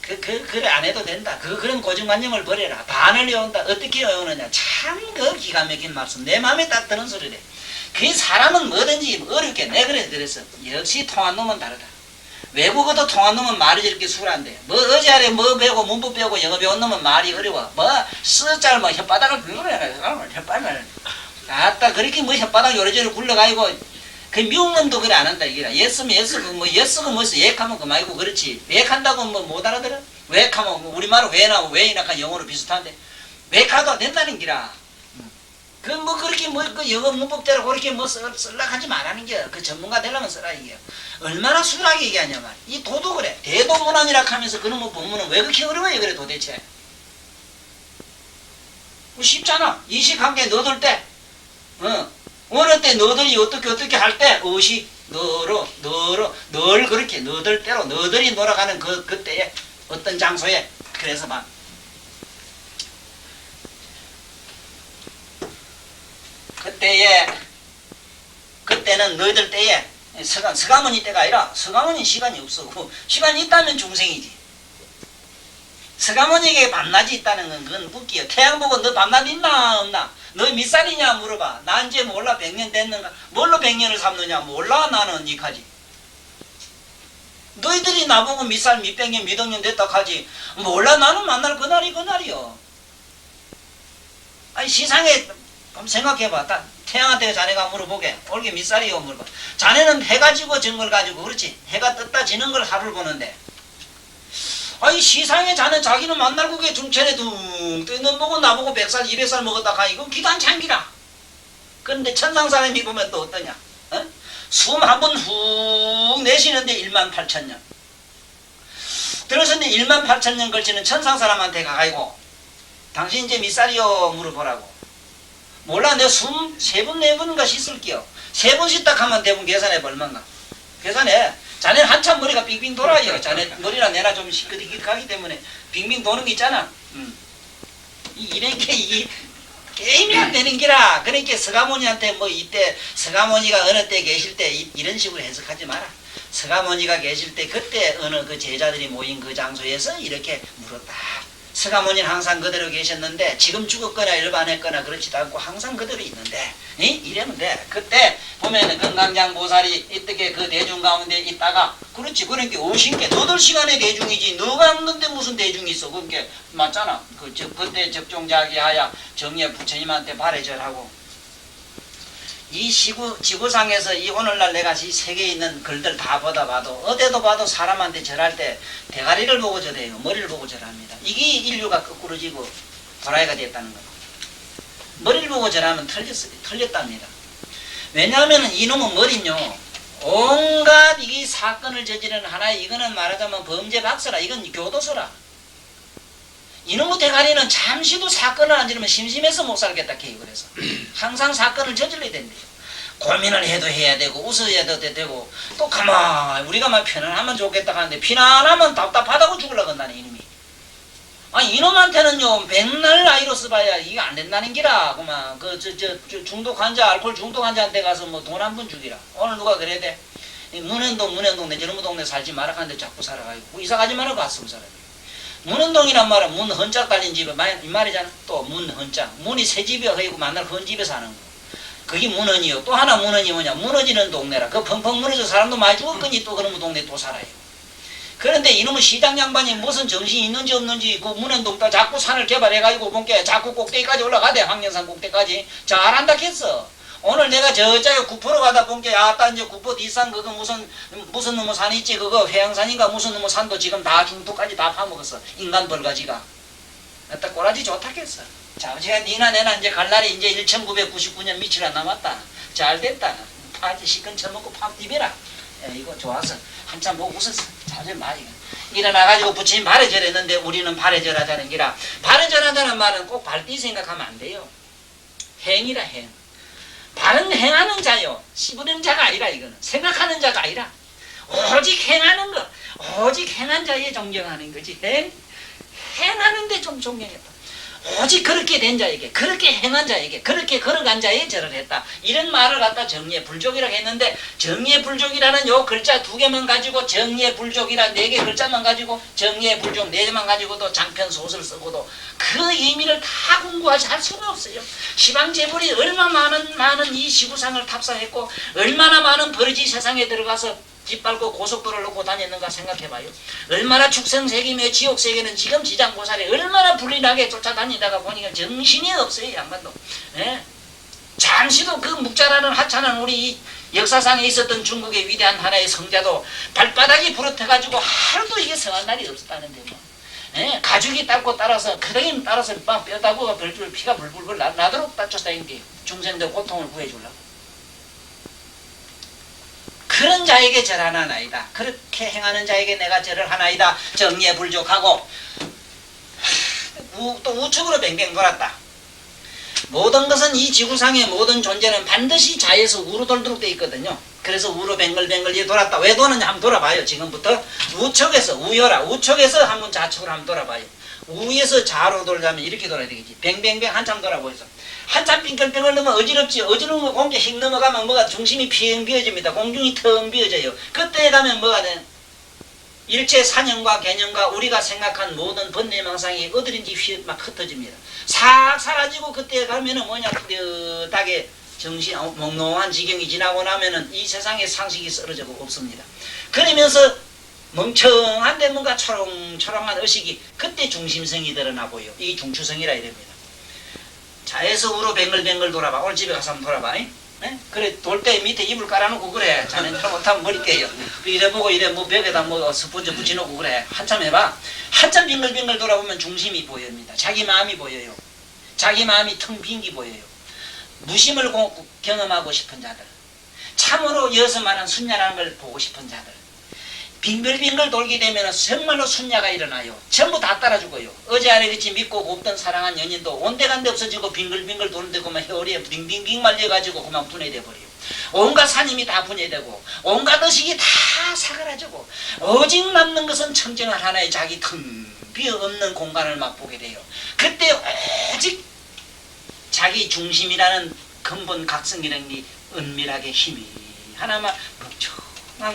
그래 안 해도 된다. 그런 고정관념을 버려라. 반을 외운다. 어떻게 외우느냐. 참 그 기가 막힌 말씀. 내 마음에 딱 드는 소리래. 그 사람은 뭐든지 어렵게 내 그래서 역시 통한 놈은 다르다. 외국어도 통한 놈은 말이 저렇게 수월한데 뭐 어제하래 뭐 배우고 문법 배우고 영어 배운 놈은 말이 어려워. 뭐 쓰잘 뭐 혓바닥을 굴러야 혓바닥을 아따 그렇게 뭐 혓바닥 요래저래 굴러가지고 그 미국 놈도 그래 안 한다 이게라. 예스면 예스고 뭐 예스고 뭐서 예하면 그만이고 그렇지. 왜한다고 뭐 못 알아들어? 왜하면 우리말은 왜나 왜이나 영어로 비슷한데 왜가도 된다는 기라. 그 뭐 그렇게 뭐 그 영어 문법대로 그렇게 뭐 쓸라 하지 말라는 게 그 전문가 되려면 쓰라 이게. 얼마나 수월하게 얘기하냐 말. 이 도도 그래. 대도문안이라 하면서 그런 뭐 본문은 왜 그렇게 어려워요 그래 도대체. 쉽잖아. 이식관계 넣어둘 때 어느 때 너들이 어떻게 할 때 의식 널 그렇게 너들 때로 너들이 놀아가는 그때에 어떤 장소에 그래서 막 그때는 너희들 때에 서가모니 때가 아니라 서가모니 시간이 없어. 시간이 있다면 중생이지. 서가모니에게 밤낮이 있다는 건 그건 웃기요. 태양 보고 너 밤낮 있나 없나? 너 몇 살이냐 물어봐. 나 이제 몰라 100년 됐는가? 뭘로 100년을 삼느냐? 몰라 나는 이까지. 너희들이 나보고 몇 살, 몇 백년, 몇 억년 됐다 하지. 몰라 나는 만날 그날이 그날이요. 아니 시상에 한번 생각해봐. 태양한테 자네가 물어보게. 올게 몇 살이요 물어봐. 자네는 해가 지고 진 걸 가지고 그렇지. 해가 떴다 지는 걸 하루를 보는데. 아니 시상에 자네 자기는 만날 국에 중천에 둥 뜨는 보고 나보고 100살 200살 먹었다 가니 이건 기도 안 찬기라. 그런데 천상 사람이 보면 또 어떠냐? 어? 숨 한 번 훅 내쉬는데 18,000년 들어서는데 18,000년 걸치는 천상 사람한테 가가지고 당신 이제 몇 살이요 물어보라고. 몰라 내가 숨 3번 4번인가 씻을게요. 3번 씻다 하면 대부분 계산해 얼마인가. 계산해. 자네는 한참 머리가 빙빙 돌아요. 자네 머리나 내나 좀 시끄럽기 때문에 빙빙 도는 게 있잖아. 이렇게 이게 게임이 안 되는 기라. 그러니까 서가모니한테 뭐 이때 서가모니가 어느 때 계실 때 이런 식으로 해석하지 마라. 서가모니가 계실 때 그때 어느 그 제자들이 모인 그 장소에서 이렇게 물었다. 서가모니는 항상 그대로 계셨는데 지금 죽었거나 일반했거나 그렇지도 않고 항상 그대로 있는데 이러면 돼. 그때 보면은 금강장 보살이 이때 그 대중 가운데 있다가 그렇지 그러니까 50개 8시간의 대중이지 너가 없는데 무슨 대중이 있어. 그게 맞잖아. 그때 접종자기하야 정예 부처님한테 발해절하고 이 지구상에서 이 오늘날 내가 이 세계에 있는 글들 다 보다 봐도 어디도 봐도 사람한테 절할 때 대가리를 보고 절해요. 머리를 보고 절합니다. 이게 인류가 거꾸로 지고 도라이가 됐다는 거예요. 머리를 보고 절하면 틀렸답니다. 왜냐하면 이놈은 머리는요 온갖 이 사건을 저지르는 하나의 이거는 말하자면 범죄 박사라. 이건 교도소라. 이놈의 대가리는 잠시도 사건을 안 지르면 심심해서 못 살겠다 해요. 그래서 항상 사건을 저질러야 된대요. 고민을 해도 해야 되고 웃어야 되고 또 가만히 우리가 막 편안하면 좋겠다 하는데 편안하면 답답하다고 죽으려고 한다네 이놈이. 아니 이놈한테는요 맨날 나이로서 봐야 이게 안 된다는 기라. 그만 중독 환자 알코올 중독 환자한테 가서 뭐 돈 한 번 주기라. 오늘 누가 그래야 돼? 문현동 내 저놈의 동네 살지 마라 하는데 자꾸 살아가지고 이사 가지 말라고 갔으면 살아요. 문헌동이란 말은 문 헌짝 달린 집에 이 말이잖아. 또 문 헌짝 문이 새 집에 허이고 만날 헌 집에 사는 거. 그게 문헌이요. 또 하나 문헌이 뭐냐 무너지는 동네라. 그 펑펑 무너져 사람도 많이 죽었거니 또 그런 동네 또 살아요. 그런데 이놈의 시장 양반이 무슨 정신이 있는지 없는지 그 문헌동 따 자꾸 산을 개발해가지고 본게 자꾸 꼭대기까지 올라가대. 황령산 꼭대기까지 잘한다 했어. 오늘 내가 저쪽에 구포로 가다 본게 아따 이제 구포 뒷산 그거 무슨 놈의 산 있지 그거 회양산인가 무슨 놈의 산도 지금 다 중도까지 다 파먹었어. 인간 벌가지가. 아따 꼬라지 좋다 했어. 자 제가 니나 내나 이제 갈 날이 이제 1999년 며칠 안 남았다. 잘 됐다. 파지 시큰 처먹고 팍 디벼라. 이거 좋아서 한참 보고 웃었어. 자주 많이 일어나가지고 부처님 발해절했는데 우리는 발해절하자는 기라. 발해절하자는 말은 꼭 발뒤 생각하면 안 돼요. 행이라 행. 발은 행하는 자요. 씹으는 자가 아니라 이거는. 생각하는 자가 아니라 오직 행하는 것. 오직 행한 자에 존경하는 거지. 행하는데 좀 존경했다. 오직 그렇게 된 자에게 그렇게 행한 자에게 그렇게 걸어간 자에 절을 했다. 이런 말을 갖다 정예불족이라고 했는데 정예불족이라는 요 글자 2개만 가지고 정예불족이라 4개 글자만 가지고 정예불족 4개만 가지고도 장편 소설 쓰고도 그 의미를 다 공부하지 할 수가 없어요. 시방재벌이 얼마나 많은 이 지구상을 탑승했고 얼마나 많은 버러지 세상에 들어가서 깃밟고 고속도로를 놓고 다녔는가 생각해봐요. 얼마나 축생세계며 지옥세계는 지금 지장보살이 얼마나 불린하게 쫓아다니다가 보니까 정신이 없어요. 양반도. 예? 잠시도 그 묵자라는 하찮은 우리 역사상에 있었던 중국의 위대한 하나의 성자도 발바닥이 부러뜨가지고 하루도 이게 성한 날이 없었다는데 뭐. 예? 가죽이 닳고 따라서 그덩이 따라서 뼈다구가 벌줄 피가 불불불 나도록 닦쳤다는 중생들 고통을 구해주려고. 그런 자에게 절하나이다. 그렇게 행하는 자에게 내가 절을 하나이다. 정예불족하고 또 우측으로 뱅뱅 돌았다. 모든 것은 이 지구상의 모든 존재는 반드시 자에서 우로 돌도록 되어 있거든요. 그래서 우로 뱅글뱅글 돌았다. 왜 도는지 한번 돌아봐요. 지금부터 우측에서 우여라. 우측에서 한번 좌측으로 한번 돌아봐요. 우에서 좌로 돌자면 이렇게 돌아야 되겠지. 뱅뱅뱅 한참 돌아보이소. 한참 빙글빙글 넘어 어지럽지. 어지러운 공기 휙 넘어가면 뭐가 중심이 핑 비어집니다. 공중이 텅 비어져요. 그때 가면 뭐가 돼? 일체 사념과 개념과 우리가 생각한 모든 번뇌망상이 어디든지 막 흩어집니다. 싹 사라지고 그때 가면은 뭐냐, 뚜렷하게 정신 몽롱한 지경이 지나고 나면은 이 세상에 상식이 쓰러지고 없습니다. 그러면서 멍청한데 뭔가 초롱초롱한 의식이 그때 중심성이 드러나 보여. 이게 중추성이라 이럽니다. 자에서 우로 뱅글뱅글 돌아봐. 오늘 집에 가서 한번 돌아봐. 네? 그래 돌 때 밑에 이불 깔아놓고 그래. 자네는 못하면 머리 깨요. 이래 보고 이래 뭐 벽에다 뭐 스펀지 붙여놓고 그래. 한참 해봐. 한참 빙글빙글 돌아보면 중심이 보입니다. 자기 마음이 보여요. 자기 마음이 텅 빈 게 보여요. 무심을 경험하고 싶은 자들, 참으로 여기서 말한 순야라는 걸 보고 싶은 자들, 빙글빙글 돌게 되면 정말로 순야가 일어나요. 전부 다 따라주고요. 어제 아래같이 믿고 곱던 사랑한 연인도 온데간데 없어지고 빙글빙글 도는데 그만 혀리에 빙빙빙 말려가지고 그만 분해돼 버려요. 온갖 산임이 다 분해되고 온갖 의식이 다 사그라지고 오직 남는 것은 청정한 하나의 자기 텅 비어없는 공간을 맛보게 돼요. 그때 오직 자기 중심이라는 근본 각성이라는 게 은밀하게 힘이 하나만 멍청한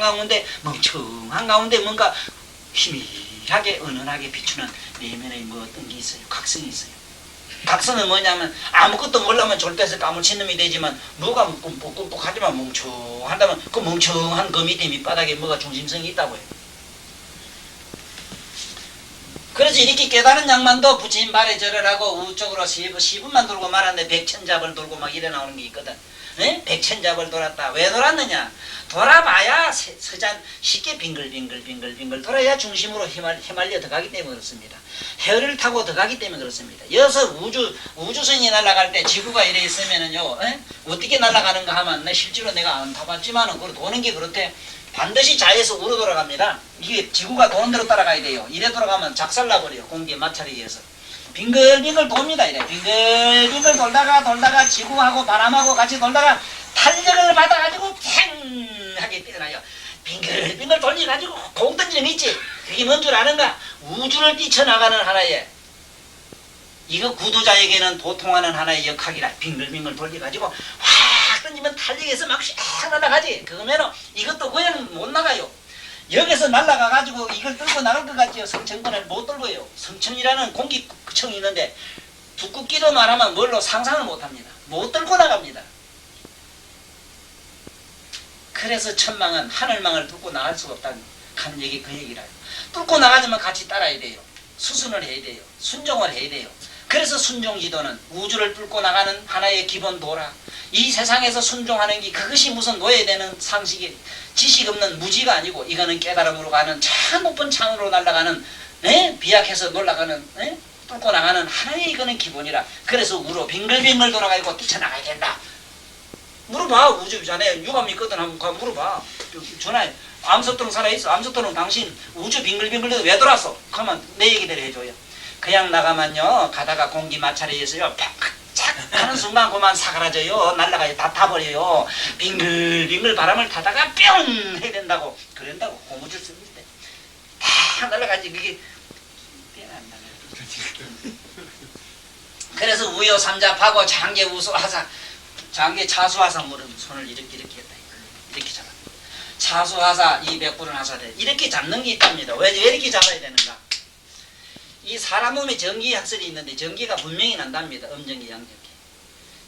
가운데 뭔가 희미하게 은은하게 비추는 내면의 뭐 어떤 게 있어요. 각성이 있어요. 각성은 뭐냐면 아무것도 몰라면 졸도해서 까무친 놈이 되지만 뭐가 뻑뻑하지만 멍청한다면 그 멍청한 그 밑에 밑바닥에 뭐가 중심성이 있다고요. 그래서 이렇게 깨달은 양만도 부처님 발에 절하라고 우쪽으로 시분만 돌고 말았는데 백천잡을 돌고 막 이래 나오는 게 있거든. 네? 백천잡을 돌았다. 왜 돌았느냐? 돌아봐야 서잔 쉽게 빙글빙글 돌아야 중심으로 휘말려 들어가기 때문에 그렇습니다. 해를 타고 들어가기 때문에 그렇습니다. 여기서 우주선이 날아갈 때 지구가 이래 있으면은요, 어떻게 날아가는가 하면 실제로 내가 안 타봤지만은 그걸 도는 게 그렇대. 반드시 자에서 우로 돌아갑니다. 이게 지구가 도는 대로 따라가야 돼요. 이래 돌아가면 작살나버려요. 공기에 마찰에 의해서. 빙글빙글 돕니다. 이래 빙글빙글 돌다가 지구하고 바람하고 같이 돌다가 탄력을 받아가지고 탱 하게 뛰어나요. 빙글빙글 돌려가지고 공 던지는 거 있지. 그게 뭔 줄 아는가? 우주를 뛰쳐나가는 하나의 이거 구두자에게는 도통하는 하나의 역학이라. 빙글빙글 돌려가지고 확 던지면 탄력해서 막 샥 날아가지. 그러면 이것도 그냥 못 나가요. 여기서 날아가가지고 이걸 들고 나갈 것 같지요. 성천권을 못 들고요. 성천이라는 공기청이 있는데 두껍기도 말하면 뭘로 상상을 못합니다. 못 들고 나갑니다. 그래서 천망은 하늘망을 뚫고 나갈 수가 없다는 하는 얘기 그 얘기라요. 뚫고 나가지만 같이 따라야 돼요. 수순을 해야 돼요. 순종을 해야 돼요. 그래서 순종지도는 우주를 뚫고 나가는 하나의 기본 도라. 이 세상에서 순종하는 게 그것이 무슨 노예되는 상식이 지식 없는 무지가 아니고 이거는 깨달음으로 가는 참 높은 창으로 날아가는 비약해서 놀라가는 뚫고 나가는 하나의 이거는 기본이라. 그래서 우로 빙글빙글 돌아가고 뛰쳐나가야 된다. 물어봐. 우주 전에 유감 있거든 한번 물어봐. 전화해. 암소토는 살아있어. 암소토는 당신 우주 빙글빙글 왜 돌았어? 그러면 내 얘기대로 해줘요. 그냥 나가면요 가다가 공기 마찰에 의해서요 팍착 하는 순간 그만 사그라져요. 날아가요. 다 타버려요. 빙글빙글 바람을 타다가 뿅 해야 된다고. 그런다고 고무줄 씁니다. 다 날아가지. 그게 안 날아요. 그래서 우요 삼잡하고 장계 우수하사 장계 차수하사 물은 손을 이렇게 했다. 이렇게 잡아. 차수하사 이 백불은 하사대 이렇게 잡는 게 있답니다. 왜 이렇게 잡아야 되는가? 이 사람 몸에 전기학설이 있는데 전기가 분명히 난답니다. 음전기, 양전기.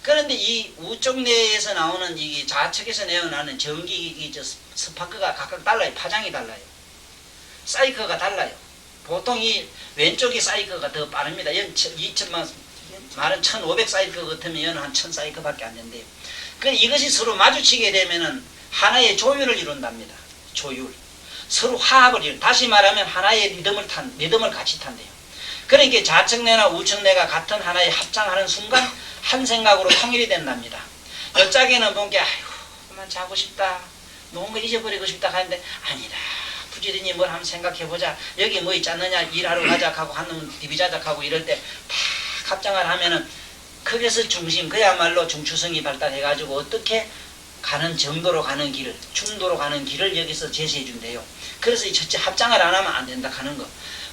그런데 이 우쪽 내에서 나오는 이 좌측에서 내어나는 전기 스파크가 각각 달라요. 파장이 달라요. 사이클가 달라요. 보통 이 왼쪽이 사이클가 더 빠릅니다. 2천만 말은 1500 사이클 같으면 얘는 한 1000 사이클밖에 안 된대요. 그러니까 이것이 서로 마주치게 되면은 하나의 조율을 이룬답니다. 조율. 서로 화합을 이룬. 다시 말하면 하나의 리듬을 같이 탄대요. 그러니까 좌측내나 우측내가 같은 하나의 합장하는 순간 한 생각으로 통일이 된답니다. 여짝에는 뭔게 아이고 그만 자고 싶다. 놓은 거 잊어버리고 싶다 하는데 아니다. 부지런히 뭘 한번 생각해보자. 여기 뭐 있지 않느냐. 일하러 가자 하고 한놈 디비자자 하고 이럴 때 탁 합장을 하면은 거기서 중심 그야말로 중추성이 발달해가지고 어떻게 가는 정도로 가는 길을 중도로 가는 길을 여기서 제시해 준대요. 그래서 이 첫째 합장을 안 하면 안 된다 하는 거.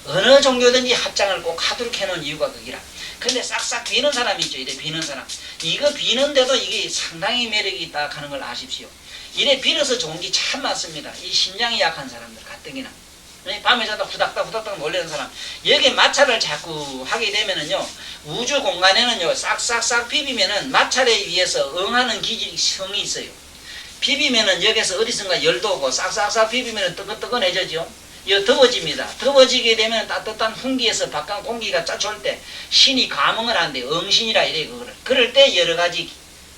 어느 종교든지 합장을 꼭 하도록 해놓은 이유가 그기라. 근데 싹싹 비는 사람이 있죠. 이래 비는 사람. 이거 비는데도 이게 상당히 매력이 있다 하는 걸 아십시오. 이래 빌어서 좋은 게 참 많습니다. 이 심장이 약한 사람들 가뜩이나. 밤에 자다 후닥닥 놀라는 사람. 여기 마찰을 자꾸 하게 되면은요, 우주 공간에는요, 싹싹싹 비비면은 마찰에 의해서 응하는 기질이 성이 있어요. 비비면은 여기서 어디선가 열도 오고 싹싹싹 비비면은 뜨끈뜨끈해져죠. 이거 더워집니다. 더워지게 되면 따뜻한 훈기에서 바깥 공기가 짜쳐올 때 신이 감응을 한대요. 응신이라 이래 그거를. 그럴 때 여러 가지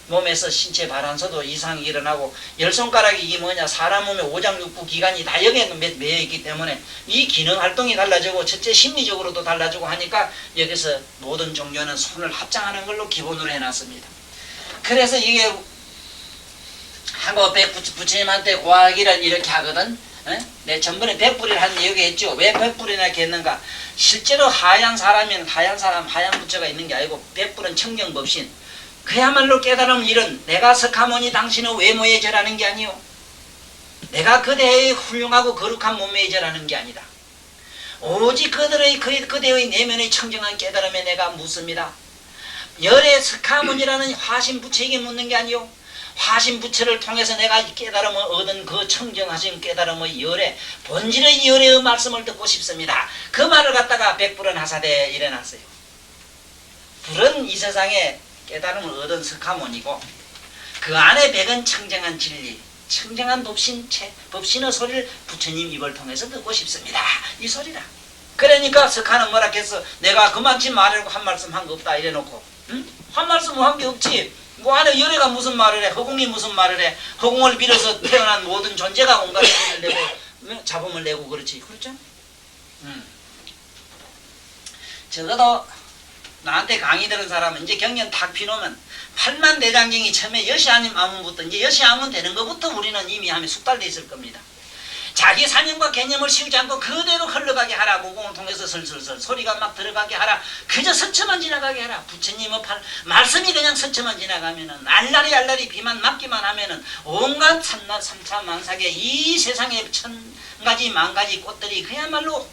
몸에서 신체 발환소도 이상이 일어나고, 열 손가락이 이게 뭐냐, 사람 몸의 오장육부 기관이 다 여기에 매여 있기 때문에 이 기능 활동이 달라지고, 첫째 심리적으로도 달라지고 하니까 여기서 모든 종교는 손을 합장하는 걸로 기본으로 해놨습니다. 그래서 이게 하고 부처님한테 고하기를 이렇게 하거든. 내 전번에 백불이를 한 얘기 했죠. 왜 백불이나 했는가? 실제로 하얀 사람이면 하얀 사람, 하얀 부처가 있는 게 아니고, 백불은 청정법신. 그야말로 깨달음 일은 내가 석하모니 당신의 외모에 절하는 게 아니요, 내가 그대의 훌륭하고 거룩한 몸에 절하는 게 아니다. 오직 그대의 내면의 청정한 깨달음에 내가 묻습니다. 열의 석하모니라는 화신 부처에게 묻는 게 아니요, 화신 부처를 통해서 내가 깨달음을 얻은 그 청정하신 깨달음의 열의 본질의 열의 말씀을 듣고 싶습니다. 그 말을 갖다가 백불은 하사대에 일어났어요. 불은 이 세상에 깨달음을 얻은 석하모니고, 그 안에 백은 청정한 진리, 청정한 법신의 소리를 부처님 입을 통해서 듣고 싶습니다. 이 소리라. 그러니까 석하는 뭐라 했어? 내가 그만치 말하고 한 말씀 한 거 없다 이래놓고, 한 말씀 한 게 없지. 뭐 안에 열애가 무슨 말을 해? 허공이 무슨 말을 해? 허공을 빌어서 태어난 모든 존재가 온갖 소리를 내고 잡음을 내고 그렇지. 그렇죠? 적어도 나한테 강의 들은 사람은 이제 경련 탁 피놓으면 8만 대장경이 처음에 여시아님 아문부터 이제 여시아문 되는 것부터 우리는 이미 하면 숙달돼 있을 겁니다. 자기 사념과 개념을 씌우지 않고 그대로 흘러가게 하라. 모공을 통해서 설설설 소리가 막 들어가게 하라. 그저 스쳐만 지나가게 하라. 부처님의 말씀이 그냥 스쳐만 지나가면은 알라리 비만 맞기만 하면은 온갖 삼차만삭의 이 세상의 천가지 만가지 꽃들이 그야말로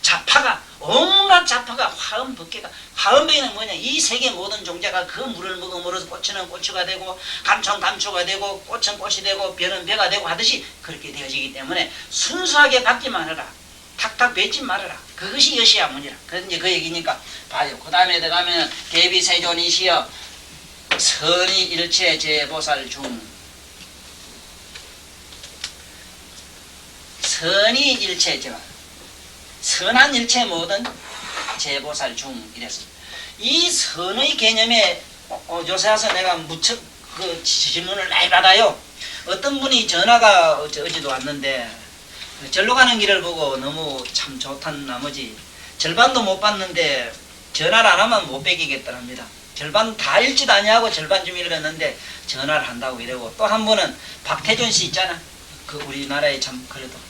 자파가, 온갖 자파가 화음법계가, 화음법계는 뭐냐, 이 세계 모든 종자가 그 물을 먹음으로써 꽃은 꽃추가 되고 감초는 감초가 되고 꽃은 꽃이 되고 벼는 벼가 되고 하듯이 그렇게 되어지기 때문에 순수하게 받기만 하라. 탁탁 뱉지 말아라. 그것이 여시아문이라. 그래서 이제 그 얘기니까 봐요. 그 다음에 들어가면 대비세존이시여 선이 일체 제보살 중, 선이 일체죠. 선한 일체 모든 제보살 중 이랬습니다. 이 선의 개념에 요새 와서 내가 무척 그 질문을 많이 받아요. 어떤 분이 전화가 어제도 왔는데 절로 가는 길을 보고 너무 참 좋다는 나머지 절반도 못 봤는데 전화를 안 하면 못 베기겠더랍니다. 절반 다 읽지도 아니하고 절반 좀 읽었는데 전화를 한다고 이러고, 또 한 분은 박태준 씨 있잖아. 그 우리나라에 참 그래도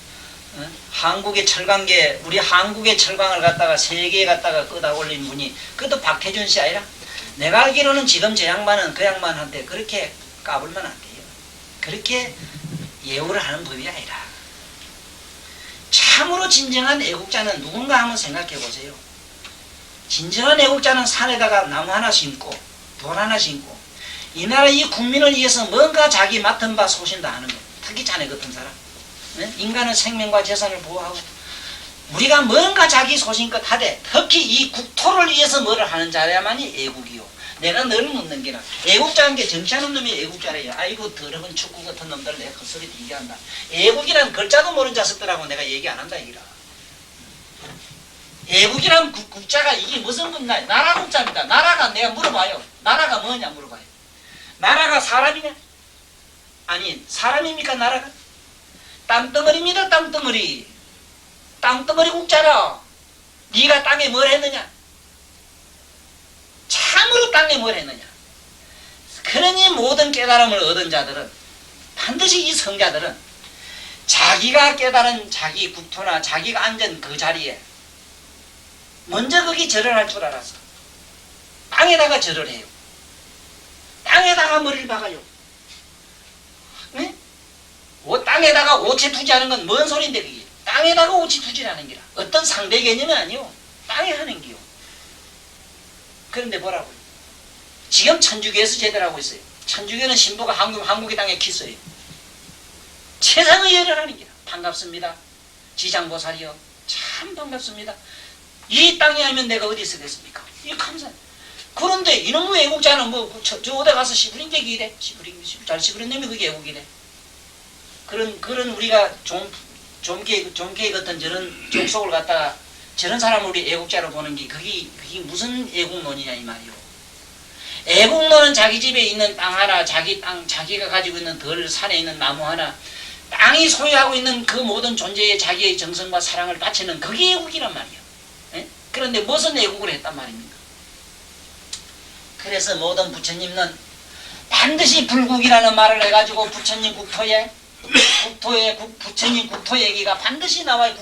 한국의 철강계, 우리 한국의 철강을 갖다가 세계에 갖다가 끄다 올린 분이, 그것도 박태준 씨 아니라? 내가 알기로는 지금 저 양반은 그 양반한테 그렇게 까불면 안 돼요. 그렇게 예우를 하는 법이 아니라. 참으로 진정한 애국자는 누군가 한번 생각해 보세요. 진정한 애국자는 산에다가 나무 하나 심고 돌 하나 심고 이 나라 이 국민을 위해서 뭔가 자기 맡은 바 소신다 하는 거예요. 특히 자네 같은 사람. 인간의 생명과 재산을 보호하고 우리가 뭔가 자기 소신껏 하되, 특히 이 국토를 위해서 뭐를 하는 자야만이 애국이요. 내가 늘 묻는 게나 애국자인 게 정치하는 놈이 애국자래요. 아이고 더러운 축구 같은 놈들 내가 헛소리 얘기한다. 애국이란 글자도 모르는 자식들하고 내가 얘기 안 한다 이라. 애국이란 국자가 이게 무슨 국나? 나라 국자입니다. 나라가 내가 물어봐요. 나라가 뭐냐 물어봐요. 나라가 사람이냐? 아니 사람입니까 나라가? 땅덩어리입니다. 땅덩어리. 땅덩어리 국자라. 네가 땅에 뭘 했느냐? 참으로 땅에 뭘 했느냐? 그러니 모든 깨달음을 얻은 자들은, 반드시 이 성자들은 자기가 깨달은 자기 국토나 자기가 앉은 그 자리에 먼저 거기 절을 할 줄 알았어. 땅에다가 절을 해요. 땅에다가 머리를 박아요. 네? 땅에다가 오치 투지하는 건 뭔 소린데 그게? 땅에다가 오치 투지라는 게라. 어떤 상대 개념이 아니요. 땅에 하는 게요. 그런데 뭐라고요? 지금 천주교에서 제대로 하고 있어요. 천주교는 신부가 한국의 땅에 키스해요. 최상의 예를 하는 게라. 반갑습니다. 지장보살이요. 참 반갑습니다. 이 땅에 하면 내가 어디 쓰겠습니까? 이 감사. 그런데 이놈의 애국자는 뭐 저 어디 가서 시부린 게 기래. 잘 시부린 놈이 그게 애국이래. 그런 우리가 좀게 같은 저런 족속을 갖다가 저런 사람을 우리 애국자로 보는 게 그게 무슨 애국론이냐 이 말이요. 애국론은 자기 집에 있는 땅 하나, 자기 땅, 자기가 가지고 있는 덜 산에 있는 나무 하나, 땅이 소유하고 있는 그 모든 존재에 자기의 정성과 사랑을 바치는 그게 애국이란 말이에요. 에? 그런데 무슨 애국을 했단 말입니까? 그래서 모든 부처님은 반드시 불국이라는 말을 해가지고 부처님 국토에 부처님 국토 얘기가 반드시 나와요.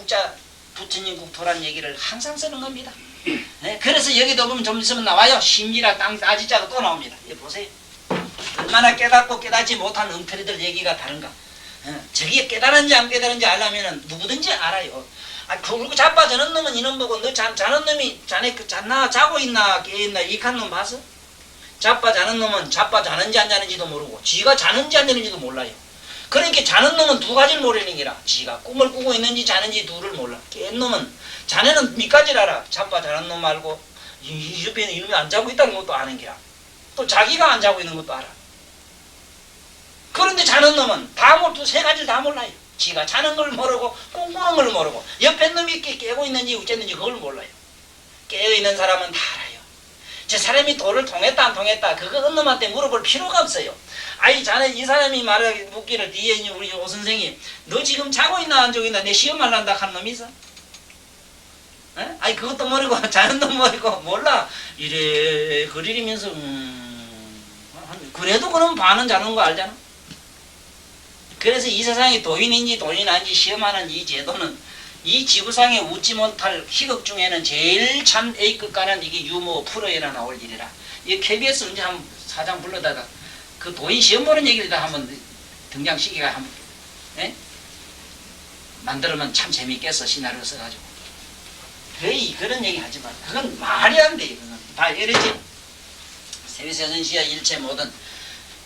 부처님 국토란 얘기를 항상 쓰는 겁니다. 네? 그래서 여기도 보면 좀 있으면 나와요. 심리라 땅 따지자가 또 나옵니다. 예, 보세요. 얼마나 깨닫고 깨닫지 못한 엉터리들 얘기가 다른가. 저기 깨달은지 안 깨달은지 알려면 누구든지 알아요. 그리고 자빠자는 놈은 이놈 보고 너 자는 놈이 자네 잤나 자고 있나 깨있나 이칸 놈 봤어? 자빠자는 놈은 자빠자는지 안 자는지도 모르고 지가 자는지 안 자는지도 몰라요. 그러니까 자는 놈은 두 가지를 모르는 게라. 지가 꿈을 꾸고 있는지 자는지 둘을 몰라. 깬 놈은 자네는 밑까지를 알아. 자빠자는 놈 알고 이 옆에 있는 이놈이 안 자고 있다는 것도 아는 게라. 또 자기가 안 자고 있는 것도 알아. 그런데 자는 놈은 세 가지를 다 몰라요. 지가 자는 걸 모르고 꿈꾸는 걸 모르고 옆에 놈이 깨고 있는지 어쨌는지 그걸 몰라요. 깨어있는 사람은 다 알아요. 저 사람이 도를 통했다 안 통했다 그거 놈한테 물어볼 필요가 없어요. 아이 자네 이 사람이 묻기를 뒤에 있는 우리 오 선생이 너 지금 자고 있나 안 자고 있나 내 시험 말란다 한 놈이 있어? 에? 아이 그것도 모르고 자는 놈 모르고 몰라. 이래 그리면서 그래도 그럼 반은 자는 거 알잖아. 그래서 이 세상이 도인인지 도인 아닌지 시험하는 이 제도는 이 지구상에 웃지 못할 희극 중에는 제일 참 A급 가는 이게 유머 프로에나 나올 일이라. 이 KBS 언제 한번 사장 불러다가 그 도인 시험 보는 얘기를 다 한번 등장시키가 한번 만들면 참 재밌겠어. 시나리오 써가지고. 거의 그런 얘기 하지 마. 그건 말이 안 돼. 그건 다 이러지. 세비세선시야 일체 모든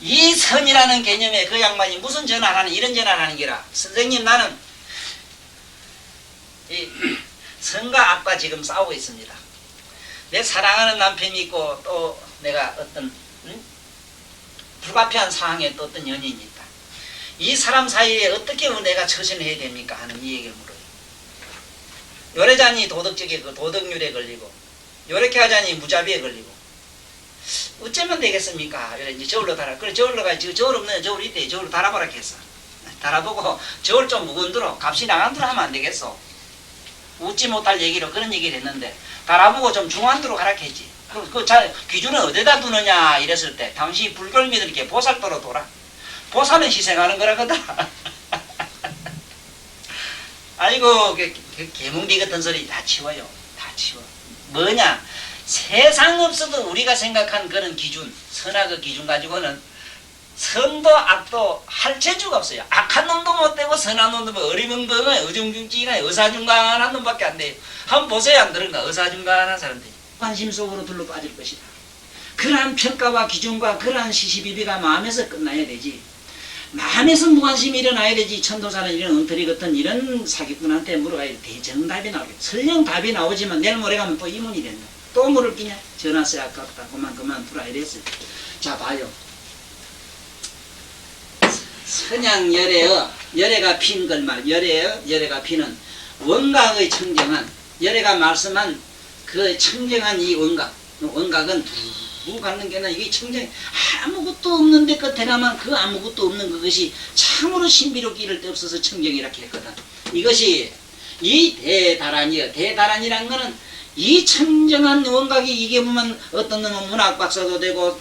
이 선이라는 개념에 그 양반이 무슨 전화를 하는 이런 전화를 하는 게라. 선생님 나는 이 선과 악과 지금 싸우고 있습니다. 내 사랑하는 남편이 있고 또 내가 어떤 불가피한 상황에 또 어떤 연인이 있다. 이 사람 사이에 어떻게 내가 처신을 해야 됩니까? 하는 이 얘기를 물어요. 요래자니 도덕적인 그 도덕률에 걸리고 요렇게 하자니 무자비에 걸리고 어쩌면 되겠습니까? 이래 이제 저울로 달아. 그래 저울로 가지. 저울 없네. 저울 있대. 저울로 달아보라 했어. 달아보고 저울 좀 묵은 대로 값이 나간 대로 하면 안 되겠어. 웃지 못할 얘기로 그런 얘기를 했는데 달아보고 좀 중한 대로 가라 했지. 기준은 어디다 두느냐 이랬을 때 당시 불교를 믿을 게 보살도로 돌아. 보살은 희생하는 거라거든. 아이고 개뭉디 같은 소리 다 치워요. 다 치워. 뭐냐? 세상 없어도 우리가 생각한 그런 기준, 선악의 기준 가지고는 선도 악도 할 재주가 없어요. 악한 놈도 못 되고 선한 놈도 뭐 어리멍덩한 어중중지나 의사중간한 놈밖에 안 돼요. 한번 보세요. 안 그런가? 의사중간한 사람들이 관심 속으로 둘러 빠질 것이다. 그러한 평가와 기준과 그러한 시시비비가 마음에서 끝나야 되지. 마음에서 무관심이 일어나야 되지. 천도사는 이런 엉터리 같은 이런 사기꾼한테 물어봐야 대정답이 나오겠다. 설령 답이 나오지만 내일 모레 가면 또 이문이 된다. 또 물을 끼냐? 전화세 아깝다. 그만 풀어야 됐어. 자 봐요. 선양열애의 열애가 핀 걸말 열애가 피는 원각의 청정한 열애가 말씀한 그 청정한 이 원각은 두 갖는 게는 이게 청정 아무것도 없는데 끝에나만 그 아무것도 없는 그것이 참으로 신비롭게 이를 데 없어서 청정이라 했거든. 이것이 이 대다란이요. 대다란이란 거는 이 청정한 원각이 이게 보면 어떤 놈은 문학 박사도 되고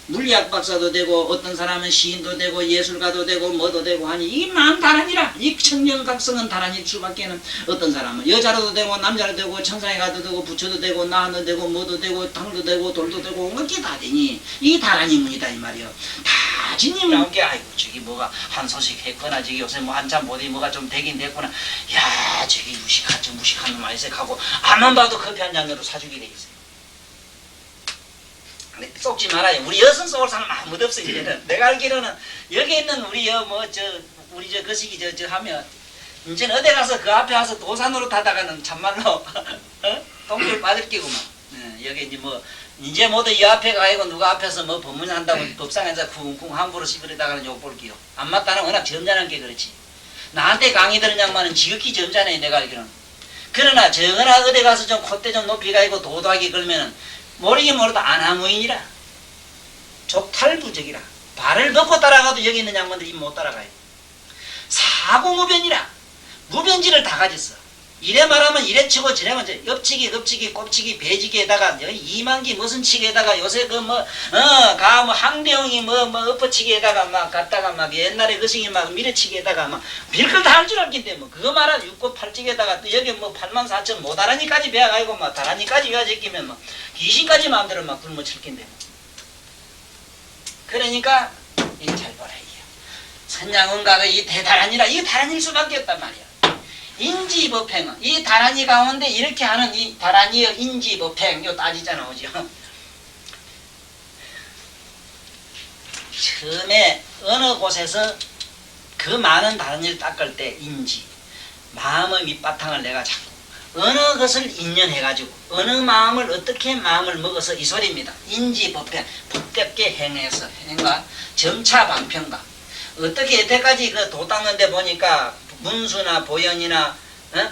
물리학 박사도 되고 어떤 사람은 시인도 되고 예술가도 되고 뭐도 되고 하니 이게 마음 다란이라. 이 청정각성은 다란일 수밖에는 어떤 사람은 여자로도 되고 남자로 되고 천상에 가도 되고 부처도 되고 나도 되고 뭐도 되고 당도 되고 돌도 되고 온갖 게 다 되니 이게 다란이문이다 이 말이요. 다 지님 나온 게 아이고 저기 뭐가 한 소식 했거나 저기 요새 뭐 한참 보더니 뭐가 좀 되긴 됐구나. 야 저기 무식한 놈 아이색 하고 앞만 봐도 커피 한 잔으로 사주게 돼 있어요. 쏙지 말아요. 우리 여성 쏘을 사람 아무도 없어 이제는. 내가 알기로는 여기 있는 우리 우리 거시기 하면 이제는 어디 가서 그 앞에 와서 도산으로 타다가는 참말로 동굴 빠질 끼구만. 여기 이제 뭐 이제 모두 이 앞에 가고 누가 앞에서 뭐 법문한다고 법상에서 쿵쿵 함부로 씹으려다가는 욕볼게요. 안 맞다는 워낙 점잖은 게 그렇지. 나한테 강의 들은 양반은 지극히 점잖아요. 내가 알기로는. 그러나 정은아 어디 가서 좀 콧대 좀 높이 가고 도도하게 걸면은 모르긴 모르도 안하무인이라 족탈부적이라 발을 벗고 따라가도 여기 있는 양반들이 못 따라가요. 사고무변이라 무변지를 다 가졌어. 이래 말하면 이래 치고 저래 말하면 옆치기 엎치기 꼽치기 배지기에다가 이만기 무슨 치기에다가 요새 그 뭐 항대용이 뭐 엎어치기에다가 막 갖다가 막 옛날에 그승이 막 밀어치기에다가 막 별걸 다 할 줄 알긴데 뭐 그거 말하면 육고 팔찌개에다가 또 여기 뭐 84,000 모다라니까지 배워가지고 막 다라니까지 배워제끼면 뭐 귀신까지 마음대로 막 굶어 칠긴데 뭐. 그러니까 이거 잘 보라 이게 선양은가가 이 대단하니라 이거 다란일 수밖에 없단 말이야. 인지법행은 이 다란이 가운데 이렇게 하는 이 다란이의 인지법행 요 따지잖아 오죠. 처음에 어느 곳에서 그 많은 다란이를 닦을 때 인지 마음의 밑바탕을 내가 잡고 어느 것을 인연해가지고 어느 마음을 어떻게 마음을 먹어서 이 소리입니다. 인지법행 법답게 행해서 행과 점차 방편과 어떻게 여태까지 그 도 닦는데 보니까 문수나 보현이나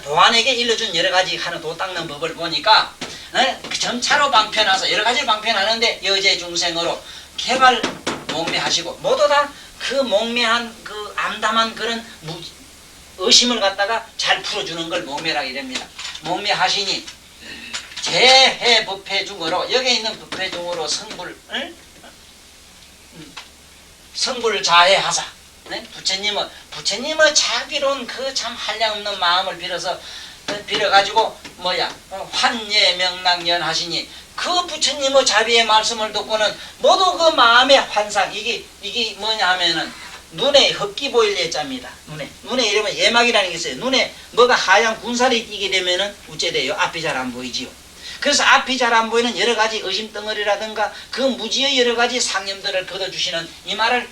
보안에게 일러준 여러가지 하는 도 닦는 법을 보니까 점차로 방편하서 여러가지 방편하는데 여제 중생으로 개발 목매하시고 모두 다 그 목매한 그 암담한 그런 의심을 갖다가 잘 풀어주는 걸 목매라 이랍니다. 목매하시니 재해 법회 중으로 여기 있는 법회 중으로 성불 자해하사 부처님의 자비로운 그 참 한량없는 마음을 빌어가지고 환예명랑연 하시니 그 부처님의 자비의 말씀을 듣고는 모두 그 마음의 환상 이게 뭐냐 하면은 눈에 헛기 보일 예자입니다. 눈에 이러면 예막이라는 게 있어요. 눈에 뭐가 하얀 군살이 띄게 되면은 우째 돼요. 앞이 잘 안 보이지요. 그래서 앞이 잘 안 보이는 여러 가지 의심덩어리라든가 그 무지의 여러 가지 상념들을 걷어주시는 이 말을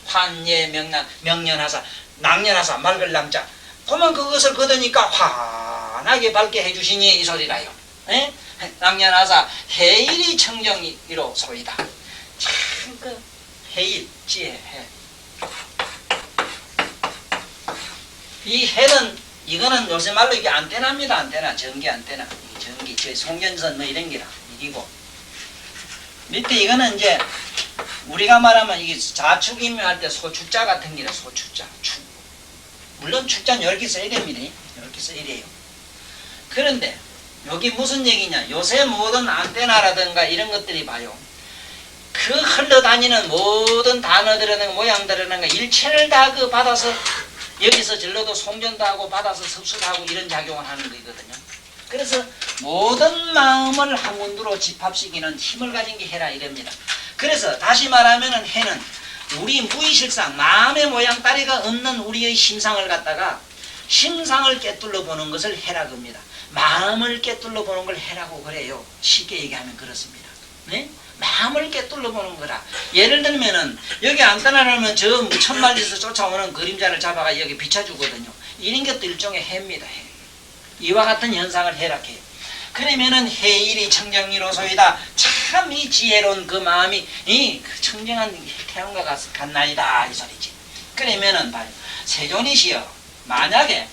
명년하사 낭년하사 맑을 낭자 보면 그것을 걷으니까 환하게 밝게 해주시니 이 소리라요. 에? 낭년하사 해일이 청정이로 소이다. 참 그 해일 지혜 해. 이 해는 이거는 요새 말로 이게 안테나입니다. 안테나 전기 안테나 전기 저 송전선 뭐 이런 게라 이기고 밑에 이거는 이제 우리가 말하면 이게 자축이면 할 때 소축자 같은 게라 소축자 축 물론 축자는 이렇게 써야 됩니다. 이렇게 써야 돼요. 그런데 여기 무슨 얘기냐 요새 모든 안테나라든가 이런 것들이 봐요. 그 흘러다니는 모든 단어들이라든가 모양들이라든가 일체를 다 그 받아서 여기서 절로도 송전도 하고 받아서 섭수도 하고 이런 작용을 하는 거거든요. 그래서 모든 마음을 한 군두로 집합시키는 힘을 가진 게 해라 이랍니다. 그래서 다시 말하면 해는 우리 무의식상 마음의 모양 따리가 없는 우리의 심상을 갖다가 심상을 꿰뚫러 보는 것을 해라 겁니다. 마음을 꿰뚫러 보는 걸 해라고 그래요. 쉽게 얘기하면 그렇습니다. 네? 마음을 꿰뚫러 보는 거라. 예를 들면은 여기 안 떠나려면 저 천만리에서 쫓아오는 그림자를 잡아가 여기 비춰주거든요. 이런 것도 일종의 해입니다. 해. 이와 같은 현상을 해라해요. 그러면은 해일이 청정리로소이다. 참 이 지혜로운 그 마음이 이 청정한 태양과 같나이다 이 소리지. 그러면은 봐요. 세존이시여 만약에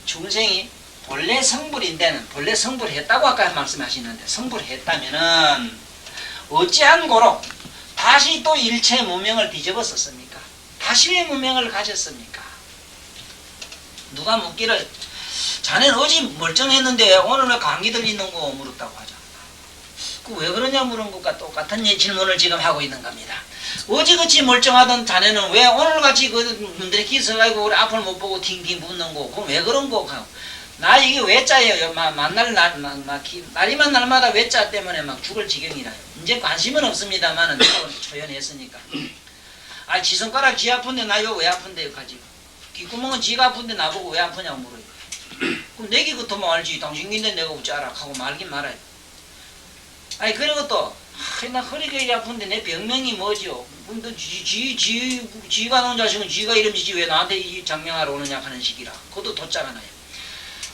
중생이 본래 성불인데는 본래 성불했다고 아까 말씀하시는데 성불했다면은 어찌한 고로 다시 또 일체 무명을 뒤집었었습니까? 다시 왜 무명을 가졌습니까? 누가 묻기를 자네는 어제 멀쩡했는데 오늘 왜 감기 들리는 거 물었다고 하죠. 그 왜 그러냐 물은 것과 똑같은 질문을 지금 하고 있는 겁니다. 어제같이 멀쩡하던 자네는 왜 오늘같이 그 눈들이 기서가지고 우리 앞을 못 보고 팅팅 붙는 거 그럼 왜 그런 거? 나 이게 외자예요. 날이만 날마다 외자 때문에 막 죽을 지경이라요. 이제 관심은 없습니다만은 초연했으니까. 아 지손가락 쥐 아픈데 나 이거 왜 아픈데 가지고. 귓구멍은 쥐가 아픈데 나보고 왜 아프냐고 물어요. 그럼 내기 그것만 알지. 당신인데 내가 어찌 알아 하고 말긴 말아요. 아니 그리고 또 나 허리가 이리 아픈데 내 병명이 뭐죠? 근데 지가 놓은 자식은 지가 이름 지지 왜 나한테 이 장명하러 오느냐 하는 식이라. 그것도 돋자가나요.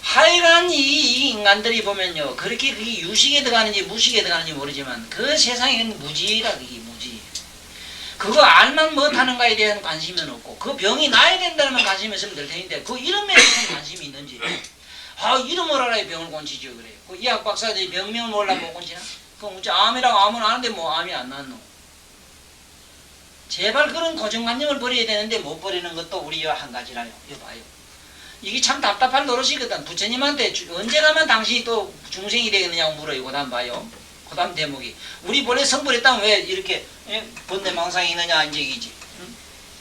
하여간 이 인간들이 보면요, 그렇게 그게 유식에 들어가는지 무식에 들어가는지 모르지만 그 세상에는 무지라. 그게 무지. 그거 알만 못하는가에 대한 관심은 없고, 그 병이 나야 된다는 관심이 있으면 될 텐데, 그 이름에 무슨 관심이 있는지. 이름을 알아야 병을 고치죠. 그래요. 그 의학 박사들이 병명을 몰라 못 고치나? 그럼 암이라고 암은 아는데 뭐 암이 안 났노? 제발 그런 고정관념을 버려야 되는데 못 버리는 것도 우리와 한 가지라요. 이거 봐요. 이게 참 답답할 노릇이거든. 부처님한테 언제 가면 당신이 또 중생이 되겠느냐고 물어요. 그 다음 봐요. 그 다음 대목이. 우리 본래 성불했다면 왜 이렇게 번뇌망상이 있느냐 이제 이지.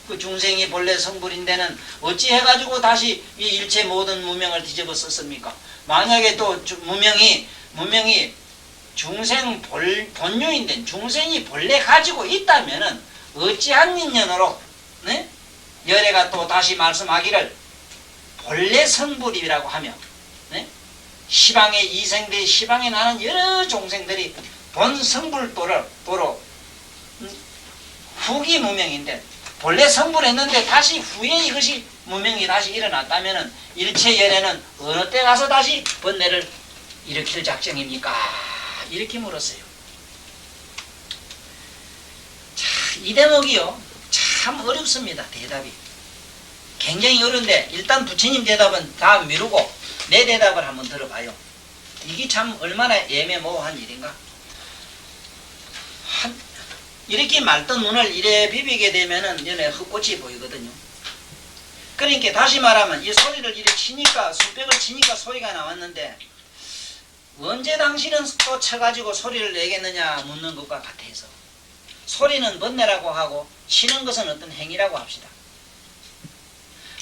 그 중생이 본래 성불인데는 어찌 해가지고 다시 이 일체 모든 무명을 뒤집어 썼습니까? 만약에 또 무명이 중생 본유인데 중생이 본래 가지고 있다면은 어찌한 인연으로 네? 열애가 또 다시 말씀하기를 본래 성불이라고 하며 네? 시방에 이생대 시방에 나는 여러 종생들이 본 성불도로 후기 무명인데 본래 성불했는데 다시 후에 이것이 무명이 다시 일어났다면은 일체 열애는 어느 때 가서 다시 번뇌를 일으킬 작정입니까? 이렇게 물었어요. 자, 이 대목이요. 참 어렵습니다. 대답이. 굉장히 어려운데 일단 부처님 대답은 다 미루고 내 대답을 한번 들어봐요. 이게 참 얼마나 애매모호한 일인가. 이렇게 맑던 눈을 이래 비비게 되면은 연애 흙꽃이 보이거든요. 그러니까 다시 말하면 이 소리를 이렇게 치니까 술백을 치니까 소리가 나왔는데 언제 당신은 또 쳐가지고 소리를 내겠느냐 묻는 것과 같아서 소리는 번뇌라고 하고 치는 것은 어떤 행위라고 합시다.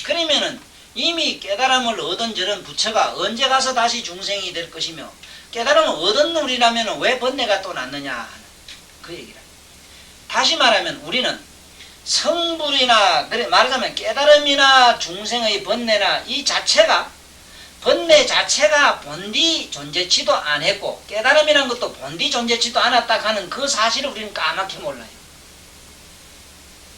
그러면은 이미 깨달음을 얻은 저런 부처가 언제 가서 다시 중생이 될 것이며 깨달음을 얻은 우리라면 왜 번뇌가 또 났느냐 하는 그 얘기라. 다시 말하면 우리는 성불이나 그래 말하자면 깨달음이나 중생의 번뇌나 이 자체가 번뇌 자체가 본디 존재치도 않았고 깨달음이란 것도 본디 존재치도 않았다 하는 그 사실을 우리는 까맣게 몰라요.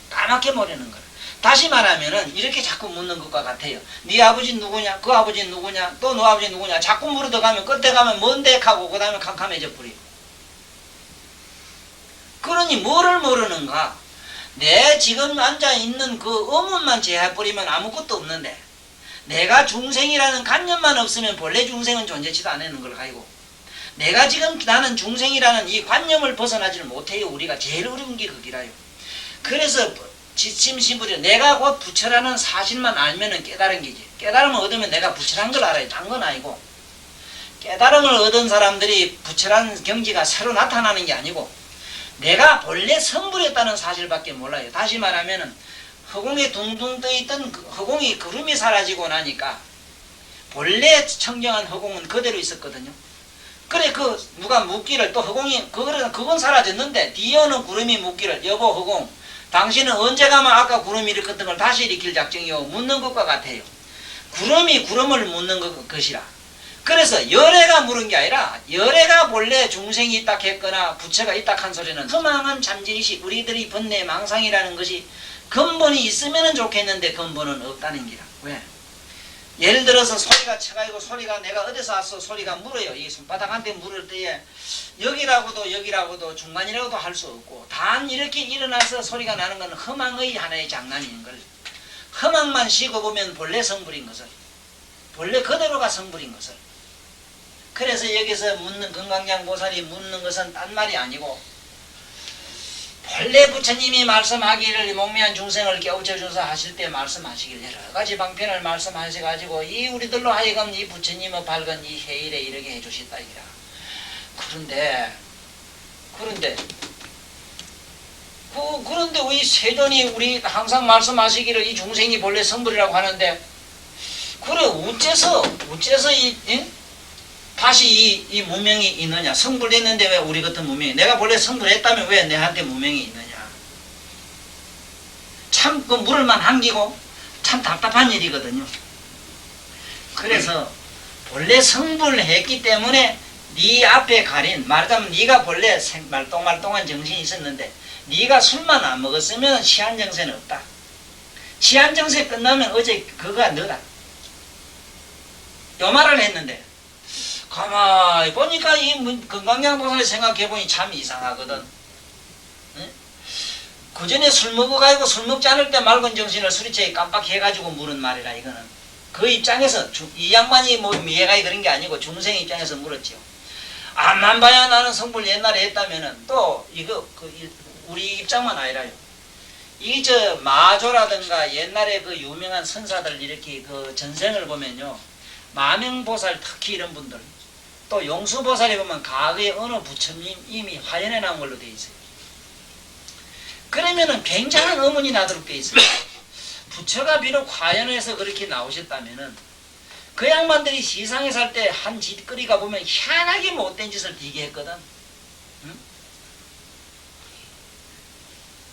까맣게 모르는 거예요. 다시 말하면은 이렇게 자꾸 묻는 것과 같아요. 네 아버지 누구냐? 그 아버지 누구냐? 또 너 아버지 누구냐? 자꾸 물어도 가면 끝에 가면 뭔데 하고 그 다음에 캄캄해져 버리고. 그러니 뭐를 모르는가? 내 지금 앉아있는 그 의문만 제해버리면 아무것도 없는데 내가 중생이라는 관념만 없으면 본래 중생은 존재치도 않는 걸 가지고 내가 지금 나는 중생이라는 이 관념을 벗어나지를 못해요. 우리가 제일 어려운 게 그기라요. 그래서 지침신불이 내가 곧 부처라는 사실만 알면은 깨달은 게지. 깨달음을 얻으면 내가 부처란 걸 알아요. 딴 건 아니고 깨달음을 얻은 사람들이 부처라는 경지가 새로 나타나는 게 아니고 내가 본래 성불했다는 사실밖에 몰라요. 다시 말하면은 허공에 둥둥 떠있던 허공이 구름이 사라지고 나니까 본래 청정한 허공은 그대로 있었거든요. 그래 누가 묻기를 또 허공이 그건 사라졌는데 뒤에 오는 구름이 묻기를 여보 허공 당신은 언제 가면 아까 구름이 일으켰던 걸 다시 일으킬 작정이요 묻는 것과 같아요. 구름이 구름을 묻는 것이라. 그래서 열애가 물은 게 아니라 열애가 본래 중생이 있다 했거나 부처가 있다 한 소리는 허망한 잠재의식 우리들이 번뇌 망상이라는 것이 근본이 있으면 좋겠는데 근본은 없다는 기라. 왜? 예를 들어서 소리가 쳐가지고 소리가 내가 어디서 왔어 소리가 물어요. 이 손바닥한테 물을 때에 여기라고도 중간이라고도 할 수 없고 단 이렇게 일어나서 소리가 나는 건 허망의 하나의 장난인 걸. 허망만 쉬고 보면 본래 성불인 것을 본래 그대로가 성불인 것을. 그래서 여기서 묻는 금강장보살이 묻는 것은 딴 말이 아니고 본래 부처님이 말씀하기를 목매한 중생을 깨우쳐줘서 하실 때 말씀하시길 여러 가지 방편을 말씀하셔가지고 이 우리들로 하여금 이 부처님의 밝은 이 해일에 이르게 해주셨다 이라. 그런데 우리 세존이 우리 항상 말씀하시기를 이 중생이 본래 성불이라고 하는데 그래 어째서 다시 이 무명이 있느냐? 성불했는데 왜 우리 같은 무명이? 내가 본래 성불했다면 왜 내한테 무명이 있느냐? 참 그 물을만 한기고 참 답답한 일이거든요. 그래서 본래 성불했기 때문에 네 앞에 가린, 말하자면 네가 본래 말똥말똥한 정신이 있었는데 네가 술만 안 먹었으면 시한정세는 없다. 시한정세 끝나면 어제 그거가 너다. 요 말을 했는데 가만히 보니까 이 건강양보살을 생각해보니 참 이상하거든. 그 전에 술 먹어가지고 술 먹지 않을 때 맑은 정신을 술이채에 깜빡해가지고 물은 말이라 이거는. 그 입장에서 이 양반이 뭐 미해가이 그런 게 아니고 중생 입장에서 물었지요. 앞만 봐야 나는 성불 옛날에 했다면은 또 이거 우리 입장만 아니라요. 이 저 마조라든가 옛날에 그 유명한 선사들 이렇게 그 전생을 보면요. 마명보살 특히 이런 분들 또 용수보살이 보면 과거에 어느 부처님 이미 화연해 나온 걸로 되어 있어요. 그러면은 굉장한 의문이 나도록 되어 있어요. 부처가 비록 화연해서 그렇게 나오셨다면은 그 양반들이 세상에 살 때 한 짓거리가 보면 희한하게 못된 짓을 되게 했거든. 응?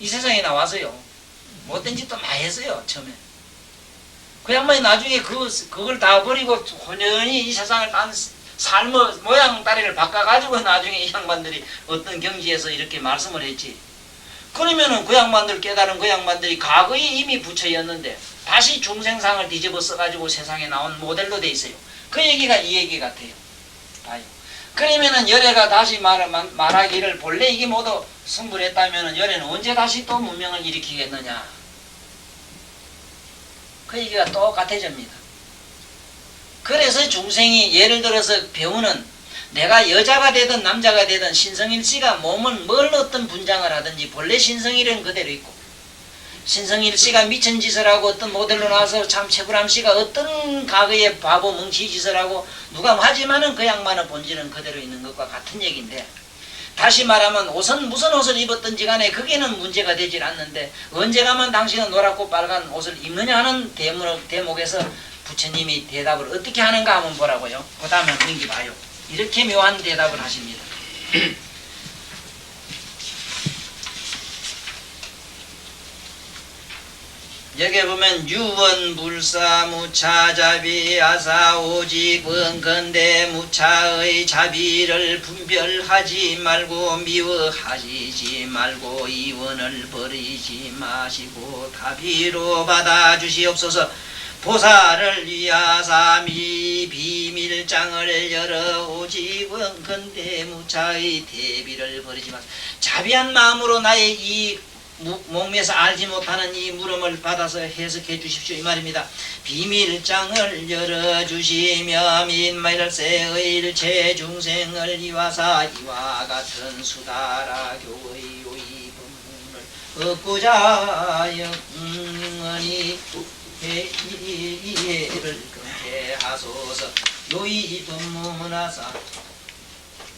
이 세상에 나와서요. 못된 짓도 많이 했어요. 처음에. 그 양반이 나중에 그걸 다 버리고 혼연히 이 세상을 딴 삶의 모양 따리를 바꿔가지고 나중에 이 양반들이 어떤 경지에서 이렇게 말씀을 했지. 그러면은 그 양반들 깨달은 그 양반들이 과거에 이미 부처였는데 다시 중생상을 뒤집어 써가지고 세상에 나온 모델로 돼 있어요. 그 얘기가 이 얘기 같아요. 봐요. 그러면은 열애가 다시 말하기를 본래 이게 모두 성불했다면은 열애는 언제 다시 또 문명을 일으키겠느냐. 그 얘기가 똑같아집니다. 그래서 중생이 예를 들어서 배우는 내가 여자가 되든 남자가 되든 신성일씨가 몸을 뭘 어떤 분장을 하든지 본래 신성일은 그대로 있고 신성일씨가 미친 짓을 하고 어떤 모델로 나와서 참 최불암씨가 어떤 과거의 바보 멍치 짓을 하고 누가 하지만은 그 양반의 본질은 그대로 있는 것과 같은 얘기인데 다시 말하면 옷은 무슨 옷을 입었든지 간에 그게는 문제가 되질 않는데 언제 가면 당신은 노랗고 빨간 옷을 입느냐 하는 대목에서 부처님이 대답을 어떻게 하는가 한번 보라고요. 그 다음에 넘기 봐요. 이렇게 묘한 대답을 하십니다. 여기 보면 유원 불사 무차 자비 아사 오직은 근대 무차의 자비를 분별하지 말고 미워하시지 말고 이원을 버리지 마시고 다비로 받아주시옵소서. 보살을 위하사 비밀장을 열어 오직은 근대 무차의 대비를 버리지 마시고 자비한 마음으로 나의 이 몸에서 알지 못하는 이 물음을 받아서 해석해 주십시오 이 말입니다. 비밀장을 열어주시며 민말세의 일체 중생을 이와사 이와 같은 수다라교의 요의 법문을 얻고자 영원히 이해를 금태하소서. 요의 법문하사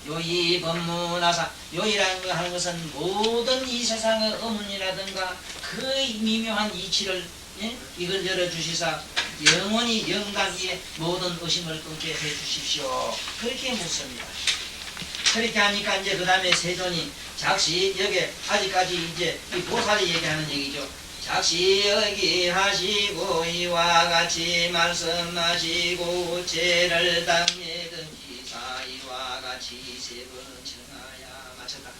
요의 법문하사 요의라는 거 하는 것은 모든 이 세상의 어문이라든가 그 미묘한 이치를 이걸 열어주시사 영원히 영단 위에 모든 의심을 끊게 해주십시오. 그렇게 묻습니다. 그렇게 하니까 이제 그 다음에 세존이 작시 여기 아직까지 이제 이 보살이 얘기하는 얘기죠. 작시 여기 하시고 이와 같이 말씀하시고 죄를 당해든지 사이와 같이 세 번 청하야 마쳤다.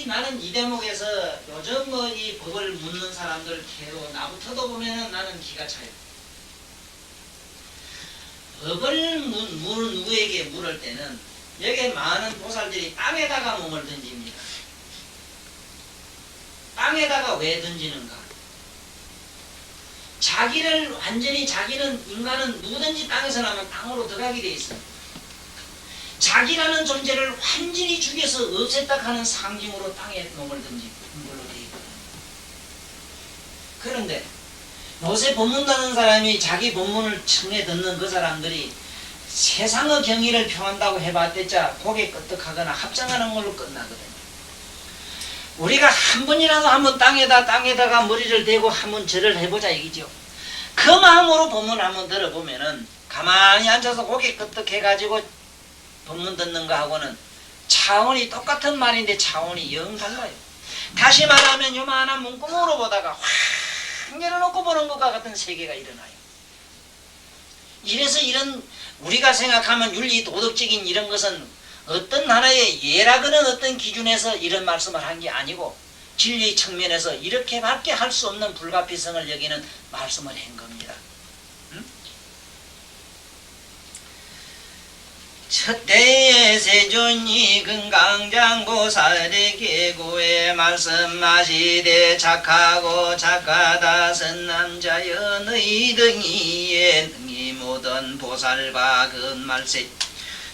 나는 이 대목에서 요즘 뭐 이 법을 묻는 사람들 태로 나부터도 보면은 나는 기가 차요. 법을 누구에게 물을 때는 여기에 많은 보살들이 땅에다가 몸을 던집니다. 땅에다가 왜 던지는가? 자기를 완전히 인간은 누구든지 땅에서 나면 땅으로 들어가게 돼 있어요. 자기라는 존재를 완전히 죽여서 없앴다 하는 상징으로 땅에 몸을 던지는 걸로 돼 있거든요. 그런데 요새 법문 듣는 사람이 자기 법문을 청해 듣는 그 사람들이 세상의 경의를 표한다고 해봤댔자 고개 끄덕하거나 합장하는 걸로 끝나거든요. 우리가 한 번이라도 한번 땅에다가 머리를 대고 한번 절을 해보자 얘기죠. 그 마음으로 법문을 한번 들어보면은 가만히 앉아서 고개 끄덕해가지고 법문 듣는 거하고는 차원이 똑같은 말인데 차원이 영 달라요. 다시 말하면 요만한 문구멍으로 보다가 확 열어놓고 보는 것과 같은 세계가 일어나요. 이래서 이런 우리가 생각하면 윤리 도덕적인 이런 것은 어떤 하나의 예라고는 어떤 기준에서 이런 말씀을 한 게 아니고 진리의 측면에서 이렇게밖에 할 수 없는 불가피성을 여기는 말씀을 한 겁니다. 첫대의 세존이 금강장보살의 계고에 말씀하시되 착하고 착하다 선남자여 너희 등이에 능히 모든 보살과 근말세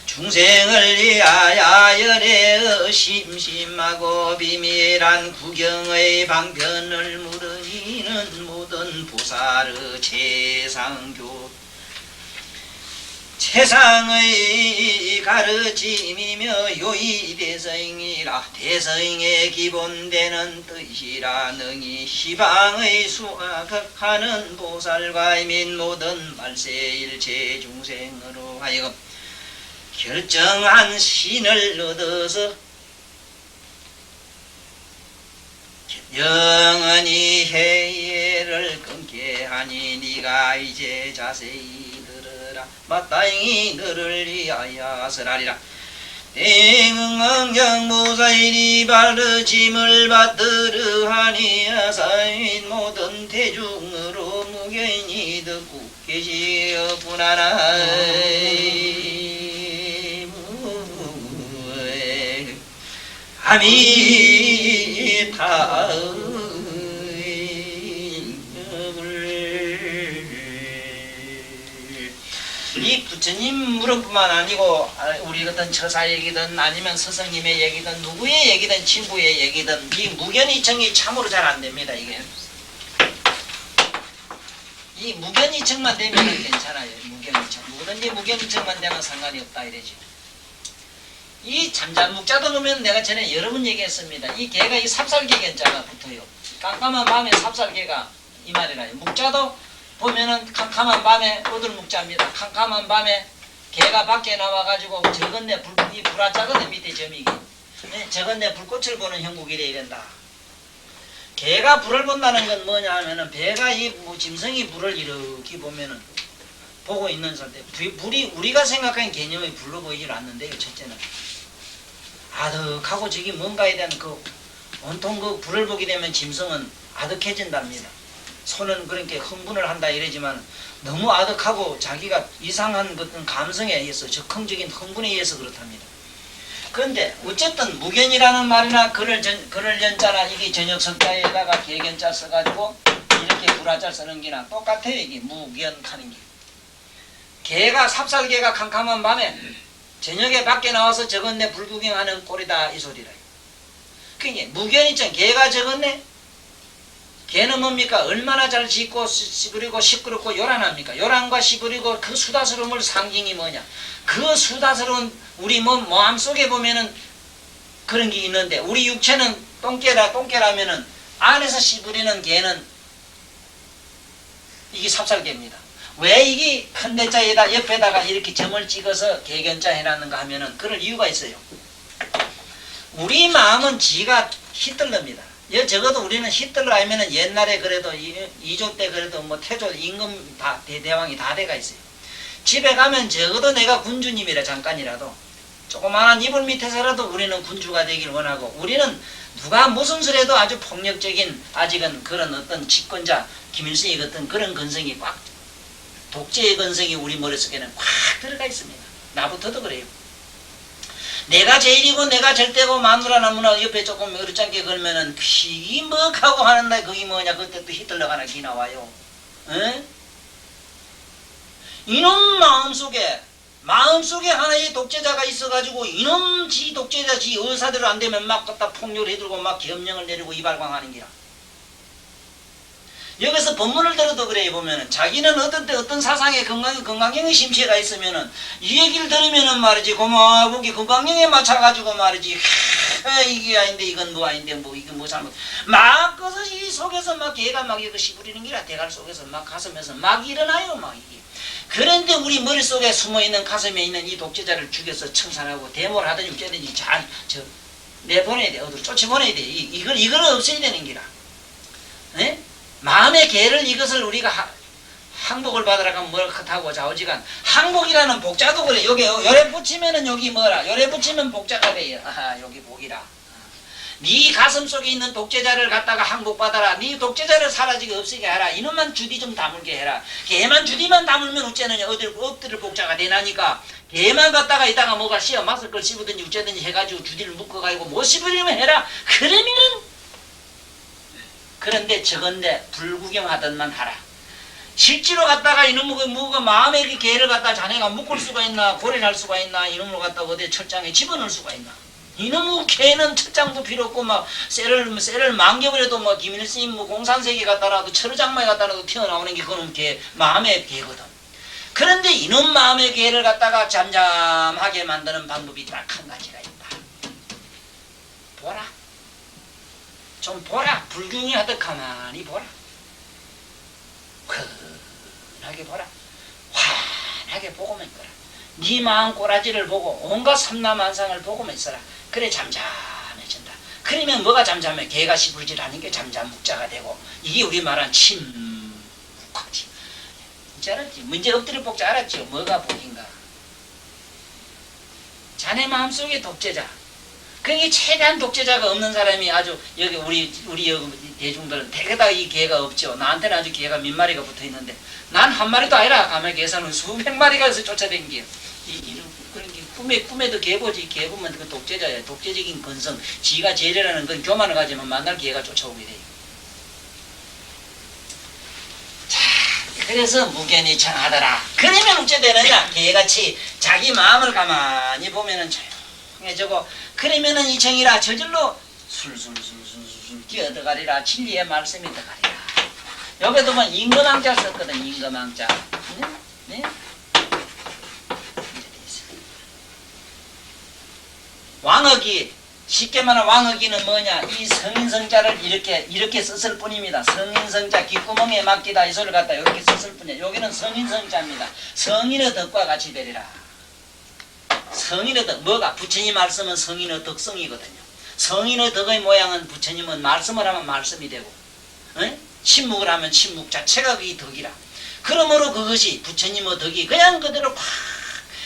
중생을 위하여 열애의 심심하고 비밀한 구경의 방편을 물으니는 모든 보살의 최상교 세상의 가르침이며 요의대서잉이라 대서잉의 기본되는 뜻이라 능히 시방의 수학하는 보살과 및 모든 말세일체 중생으로 하여금 결정한 신을 얻어서 영원히 해를 끊게 하니 네가 이제 자세히 마땅히 너를 위하여 설하리라. 대응왕경무사일이 발르짐을 받들으 하니 아사인 모든 대중으로 무견히 듣고 계시었구나라. 아미타 이 부처님 물음뿐만 아니고 우리 어떤 처사 얘기든 아니면 스승님의 얘기든 누구의 얘기든 친구의 얘기든 이 무견이청이 참으로 잘 안됩니다. 이게 이 무견이청만 되면 괜찮아요. 무견이청 뭐든지 무견이청만 되면 상관이 없다 이래지. 이 잠잠묵자도 보면 내가 전에 여러 번 얘기했습니다. 이 개가 이 삽살개 견자가 붙어요. 깜깜한 밤에 삽살개가 이 말이라요. 묵자도 보면은 캄캄한 밤에 어들묵자입니다. 캄캄한 밤에 개가 밖에 나와가지고 저건네 이 불화자거든 밑에 점이기. 저건네 불꽃을 보는 형국이래 이런다. 개가 불을 본다는 건 뭐냐 하면은 배가 이 짐승이 불을 이렇게 보면은 보고 있는 상태. 불이 우리가 생각하는 개념의 불로 보이질 않는데요. 첫째는 아득하고 저기 뭔가에 대한 그 온통 그 불을 보게 되면 짐승은 아득해진답니다. 손은 그렇게 흥분을 한다 이러지만 너무 아득하고 자기가 이상한 어떤 감성에 의해서 적흥적인 흥분에 의해서 그렇답니다. 그런데 어쨌든 무견이라는 말이나 글을 연자나 이게 전역 석자에다가 개견자 써가지고 이렇게 불화자 쓰는 게나 똑같아요. 이게 무견하는 게. 개가 삽살개가 캄캄한 밤에 저녁에 밖에 나와서 저건네 불구경하는 꼴이다 이 소리라. 그게 무견이청 개가 저건네. 개는 뭡니까? 얼마나 잘 짖고 시부리고 시끄럽고 요란합니까? 요란과 시부리고 그 수다스러움을 상징이 뭐냐? 그 수다스러운 우리 마음속에 보면은 그런 게 있는데 우리 육체는 똥개라면은 안에서 시부리는 개는 이게 삽살개입니다. 왜 이게 큰 대자에다 옆에다가 이렇게 점을 찍어서 개견자 해놨는가 하면은 그럴 이유가 있어요. 우리 마음은 지가 히틀러입니다. 적어도 우리는 히틀러 아니면은 옛날에 그래도 2조 때 그래도 뭐 태조 임금 대왕이 다 돼가 있어요. 집에 가면 적어도 내가 군주님이라 잠깐이라도 조그마한 이불 밑에서라도 우리는 군주가 되길 원하고 우리는 누가 무슨 소리해도 아주 폭력적인 아직은 그런 어떤 집권자 김일성의 어떤 그런 근성이 꽉 독재의 근성이 우리 머릿속에는 꽉 들어가 있습니다. 나부터도 그래요. 내가 제일이고 내가 절대고 마누라 나무나 옆에 조금 어렵잖게 걸면은 귀 먹하고 하는데 그게 뭐냐 그때 또 히틀러가 하나 기 나와요. 에? 이놈 마음속에 하나의 독재자가 있어가지고 이놈 지 독재자 지 의사대로 안 되면 막 갖다 폭력을 해들고 막 계엄령을 내리고 이발광하는 기라. 여기서 법문을 들어도 그래 보면은 자기는 어떤 때 어떤 사상에 건강형의 심취가 있으면은 이 얘기를 들으면은 말이지 고마워보기 건강형에 맞춰가지고 말이지 이게 아닌데 이건 뭐 아닌데 뭐 이건 뭐 잘못 막 그래서 이 속에서 막 개가 막 이거 시부리는 기라 대갈 속에서 막 가슴에서 막 일어나요 막 이게. 그런데 우리 머릿속에 숨어있는 가슴에 있는 이 독재자를 죽여서 청산하고 데모를 하든지 어쩌든지 잘 내보내야 돼. 어디로 쫓아보내야 돼. 이걸 없애야 되는 기라. 에? 마음의 개를 이것을 우리가 항복을 받으라 하면 뭘 하고 좌우지간 항복이라는 복자도 그래. 여기 열에 붙이면은 여기 뭐라 열에 붙이면 복자가 돼요. 아하, 여기 복이라. 네 가슴 속에 있는 독재자를 갖다가 항복받아라. 네 독재자를 사라지게 없애게 하라. 이놈만 주디 좀 다물게 해라. 걔만 주디만 다물면 어째느냐. 엎드릴 복자가 되나니까 걔만 갖다가 이따가 뭐가 씌어 맛을 걸 씹으든지 어째든지 해가지고 주디를 묶어가지고 못 씹으려면 해라. 그러면은 그런데 저건데 불구경하던만 하라. 실제로 갖다가 이놈의 뭐가 마음의 개를 갖다 자네가 묶을 수가 있나 고려할 수가 있나 이놈을 갖다가 어디 철장에 집어넣을 수가 있나. 이놈의 개는 철장도 필요 없고 막 쇠를 망겨버려도 뭐 김일스님 뭐 공산세계 갖다라도 철장마에 갖다라도 튀어나오는 게 그놈 개 마음의 개거든. 그런데 이놈 마음의 개를 갖다가 잠잠하게 만드는 방법이 딱 한 가지가 있다. 보라. 좀 보라. 불경이 하듯 가만히 보라. 환하게 보라. 환하게 보고만 있거라. 네 마음 꼬라지를 보고 온갖 삼라만상을 보고만 있어라. 그래 잠잠해진다. 그러면 뭐가 잠잠해? 개가 시불질하는 게 잠잠묵자가 되고 이게 우리 말한 침묵하지. 이제 알았지? 문제 엎드려 복자 알았지? 뭐가 복인가? 자네 마음속에 독재자. 그게 최대한 독재자가 없는 사람이 아주 여기 우리 여기 대중들은 대개다 이 개가 없죠. 나한테는 아주 개가 몇 마리가 붙어 있는데 난 한 마리도 아니라 가만히 계산은 수백 마리가 해서 쫓아다니게. 그런 게 꿈에도 개 보지. 개 보면 그 독재자야. 독재적인 건성. 지가 제래라는 건 교만을 가지면 만날 개가 쫓아오게 돼요. 자, 그래서 무견이 청하더라. 그러면 어째 되느냐? 개같이 자기 마음을 가만히 보면은 조용해지고 그러면은 이 청이라 저절로 술술술술술 끼어들어가리라. 진리의 말씀이 들어가리라. 여기도 뭐 임금왕자 썼거든. 임금왕자. 네? 네? 왕어기. 쉽게 말하면 왕어기는 뭐냐? 이 성인성자를 이렇게 썼을 뿐입니다. 성인성자 귓구멍에 맡기다 이 소리를 갖다 이렇게 썼을 뿐이야. 여기는 성인성자입니다. 성인의 덕과 같이 되리라. 성인의 덕. 뭐가? 부처님 말씀은 성인의 덕성이거든요. 성인의 덕의 모양은 부처님은 말씀을 하면 말씀이 되고 침묵을 하면 침묵 자체가 그게 덕이라. 그러므로 그것이 부처님의 덕이 그냥 그대로 확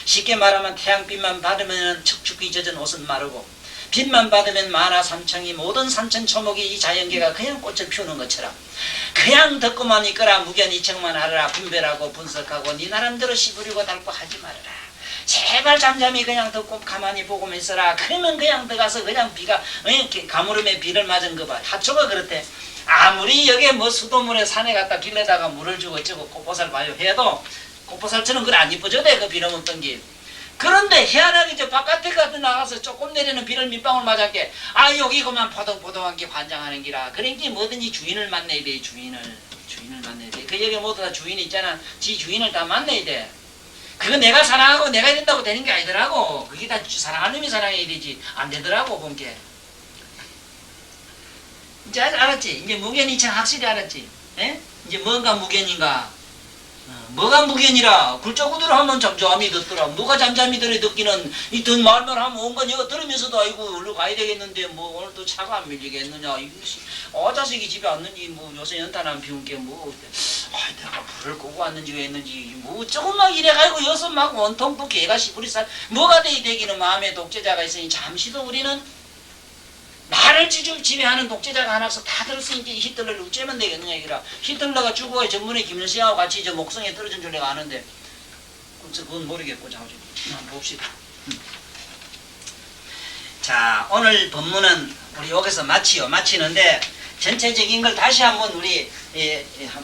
쉽게 말하면 태양빛만 받으면 척축히 젖은 옷은 마르고 빛만 받으면 만화 삼청이 모든 삼천초목이 이 자연계가 그냥 꽃을 피우는 것처럼 그냥 듣고만 있거라. 무견이청만 하라. 분별하고 분석하고 네 나름대로 시부리고 닳고 하지 말아라. 제발 잠잠히 그냥 듣고 가만히 보고만 있어라. 그러면 그냥 들어가서 그냥 비가 가물음에 비를 맞은 거 봐. 하초가 그렇대. 아무리 여기에 뭐 수돗물에 산에 갖다 길러다가 물을 주고 어쩌고 꽃보살 봐요 해도 꽃보살처럼 그래 안 이뻐져도 돼. 그 비름 없던 길. 그런데 희한하게 저 바깥에 가서 나가서 조금 내리는 비를 밑방울 맞았게 여기 그만 포동포동한 게 환장하는 기라. 그러니까 뭐든지 주인을 만나야 돼. 주인을 만나야 돼. 그 여기 모두 다 주인이 있잖아. 지 주인을 다 만나야 돼. 그거 내가 사랑하고 내가 된다고 되는 게 아니더라고. 그게 다 사랑하는 놈이 사랑해야 되지. 안 되더라고 본 게. 이제 알았지? 이제 무견이청 확실히 알았지? 에? 이제 뭔가 무견인가? 뭐가 무견이라? 굴적구들 하면 잠잠히 듣더라. 뭐가 잠잠히 듣기는 이든 말만 하면 온갖 이거 들으면서도 아이고 얼른 가야 되겠는데 뭐 오늘 또 차가 안 밀리겠느냐. 자식이 집에 왔는지 뭐 요새 연탄 비운 게 뭐 내가 불을 끄고 왔는지 왜 했는지 뭐 조금만 이래가지고 여섯 막 원통 또 개가 시부리 살 뭐가 되기는 마음에 독재자가 있으니 잠시도 우리는 나를 지배하는 독재자가 하나서 다 들었으니까 히틀러를 어쩌면 되겠느냐 이기라. 히틀러가 죽어야 전문에 김일성하고 같이 저 목성에 떨어진 줄 내가 아는데 그건 모르겠고 자 한번 봅시다. 자 오늘 본문은 우리 여기서 마치는데 전체적인 걸 다시 한번 우리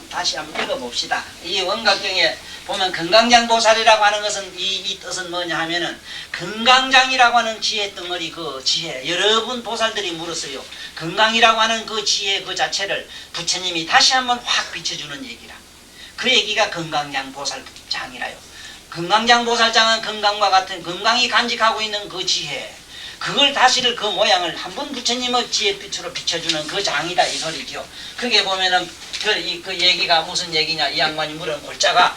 다시 한번 읽어봅시다. 이 원각경에 보면 금강장보살이라고 하는 것은 이 뜻은 뭐냐 하면은 금강장이라고 하는 지혜 덩어리 그 지혜 여러분 보살들이 물었어요. 금강이라고 하는 그 지혜 그 자체를 부처님이 다시 한번 확 비춰주는 얘기라. 그 얘기가 금강장보살장이라요. 금강장보살장은 금강과 같은 금강이 간직하고 있는 그 지혜 그걸 다시를 그 모양을 한번 부처님의 지혜빛으로 비춰주는 그 장이다 이 소리죠. 그게 보면은 그 얘기가 무슨 얘기냐 이 양반이 물은 골자가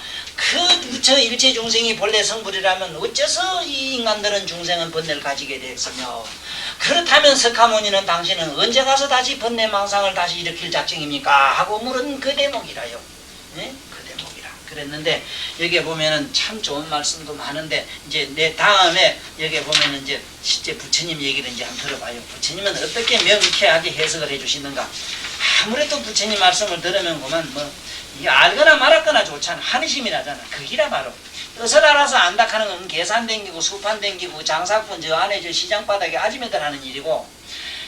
저 일체 중생이 본래 성불이라면 어째서 이 인간들은 중생은 번뇌를 가지게 되었으며 그렇다면 석가모니는 당신은 언제 가서 다시 번뇌망상을 다시 일으킬 작정입니까? 하고 물은 그 대목이라요. 네? 그 대목이라. 그랬는데 여기에 보면은 참 좋은 말씀도 많은데 이제 내 다음에 여기에 보면은 이제 실제 부처님 얘기를 이제 한번 들어봐요. 부처님은 어떻게 명쾌하게 해석을 해주시는가. 아무래도 부처님 말씀을 들으면 그만 뭐 이게 알거나 말았거나 좋잖아. 한심이 나잖아. 그기라 바로 뜻을 알아서 안다 하는 건 계산 댕기고 수판 댕기고 장사꾼 저 안에 저 시장 바닥에 아줌매들 하는 일이고,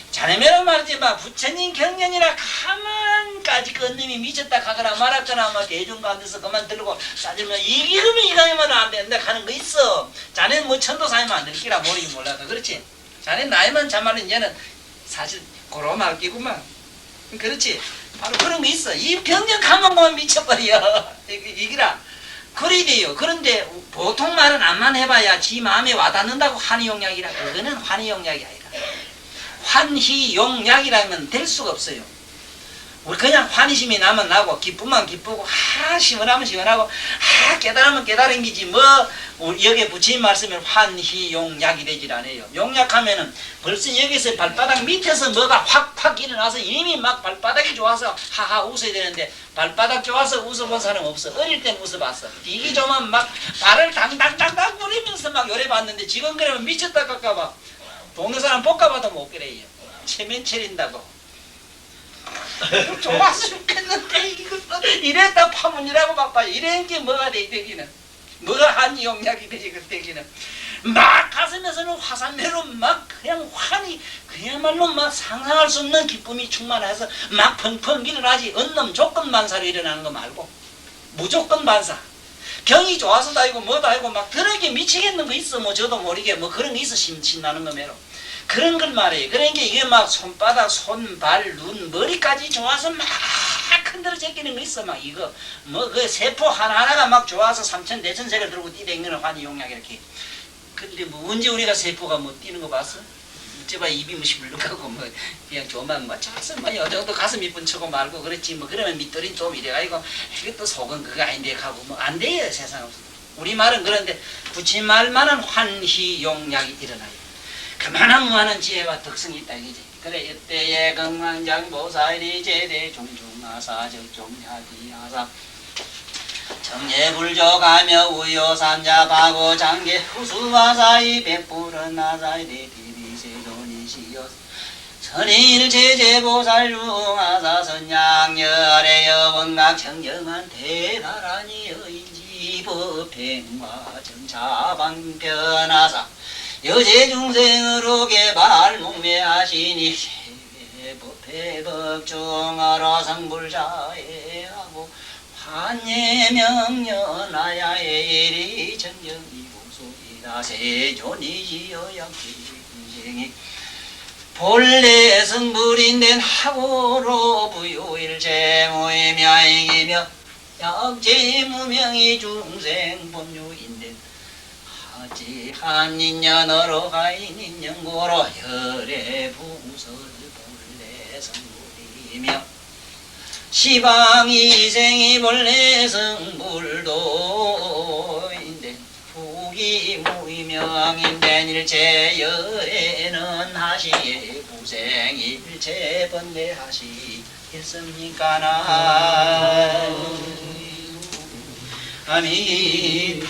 자네면은 말이지 마 부처님 경전이라 가만까지 그 놈이 미쳤다 하거나 말았거나 뭐 대중 가운데서 그만 들고 싸들면 이기면 이강이면 안 된다 하는 거 있어. 자네는 뭐 천도사님은 안 들기라 모르긴 몰라도 그렇지. 자네 나이만 참말로 이제는 사실 고로마 끼구만. 그렇지. 바로 그런 거 있어. 이 경전 가만 보면 미쳐버려. 이기라. 그래야 돼요. 그런데 보통 말은 암만 해봐야 지 마음에 와닿는다고 환희용약이라. 그거는 환희용약이 아니라 환희용약이라면 될 수가 없어요. 우리 그냥 환희심이 나면 나고 기쁘면 기쁘고 시원하면 시원하고 깨달으면 깨달은 기지 뭐 여기에 부처님 말씀은 환희용약이 되질 않아요. 용약하면은 벌써 여기서 발바닥 밑에서 뭐가 확 일어나서 이미 막 발바닥이 좋아서 하하 웃어야 되는데 발바닥 좋아서 웃어본 사람 없어. 어릴 땐 웃어봤어. 이게 좀만 막 발을 당당당당 부리면서 막 요래봤는데 지금 그러면 미쳤다 깎아봐. 동네 사람 볶아봐도 못 그래요. 체면 차린다고. 좋아 죽겠는데 이것도 이랬다 파문이라고 바빠. 이런 게 뭐가 돼 되기는 뭐가 한용약이 되지 그 되기는 막 가슴에서는 화산내로 막 그냥 환히 그야말로 막 상상할 수 없는 기쁨이 충만해서 막 펑펑 일어나지. 언놈 조건 반사로 일어나는 거 말고 무조건 반사. 경이 좋아서도 아니고 뭐도 아니고 막 들어게 미치겠는 거 있어. 뭐 저도 모르게 뭐 그런 게 있어. 신나는 거 매로 그런 걸 말해요. 그러니까 이게 막 손바닥, 손, 발, 눈, 머리까지 좋아서 막 흔들어 제끼는 거 있어. 막 이거 뭐 그 세포 하나하나가 막 좋아서 삼천 대천색을 들고 뛰댕기는 환희용약 이렇게. 근데 뭐 언제 우리가 세포가 뭐 뛰는 거 봤어? 이제봐 입이 뭐 시물룩하고 뭐 그냥 조만 뭐 찼어 뭐 여정도 가슴 이쁜 척고 말고 그렇지 뭐 그러면 밑돌이 좀 이래가지고 이것도 속은 그거 아닌데 하고 뭐 안 돼요. 세상 없어. 우리 말은 그런데 부처님 말만은 환희용약이 일어나요. 그만한 무한한 지혜와 덕성이 있다 이거지. 그래 이때에 건강장보살이 제대 종중하사 적종야디하사 정예불족하며 우요삼잡하고 장계 후수화사이 백불은 나사이 대비세존이시여 선일제제보살 중하사 선양열의 여원각 청정한 대나라니 여인지 법행화 정차방편하사 여제중생으로 개발 목매하시니 법회법중하라 성불자해하고 환예명연하야의 일이 정정이 보수이다 세존이지여 양기생이 본래 성불인된 하고로 부유일체무의명이며 약제무명이 중생 본유인된 한인연어로 가인인연고로 혈의 부설 본래 성불이며 시방이생이 본래 성불도인데 후기무의명인된 일체열에는 하시에 부생일체 번뇌하시겠습니까나 아미타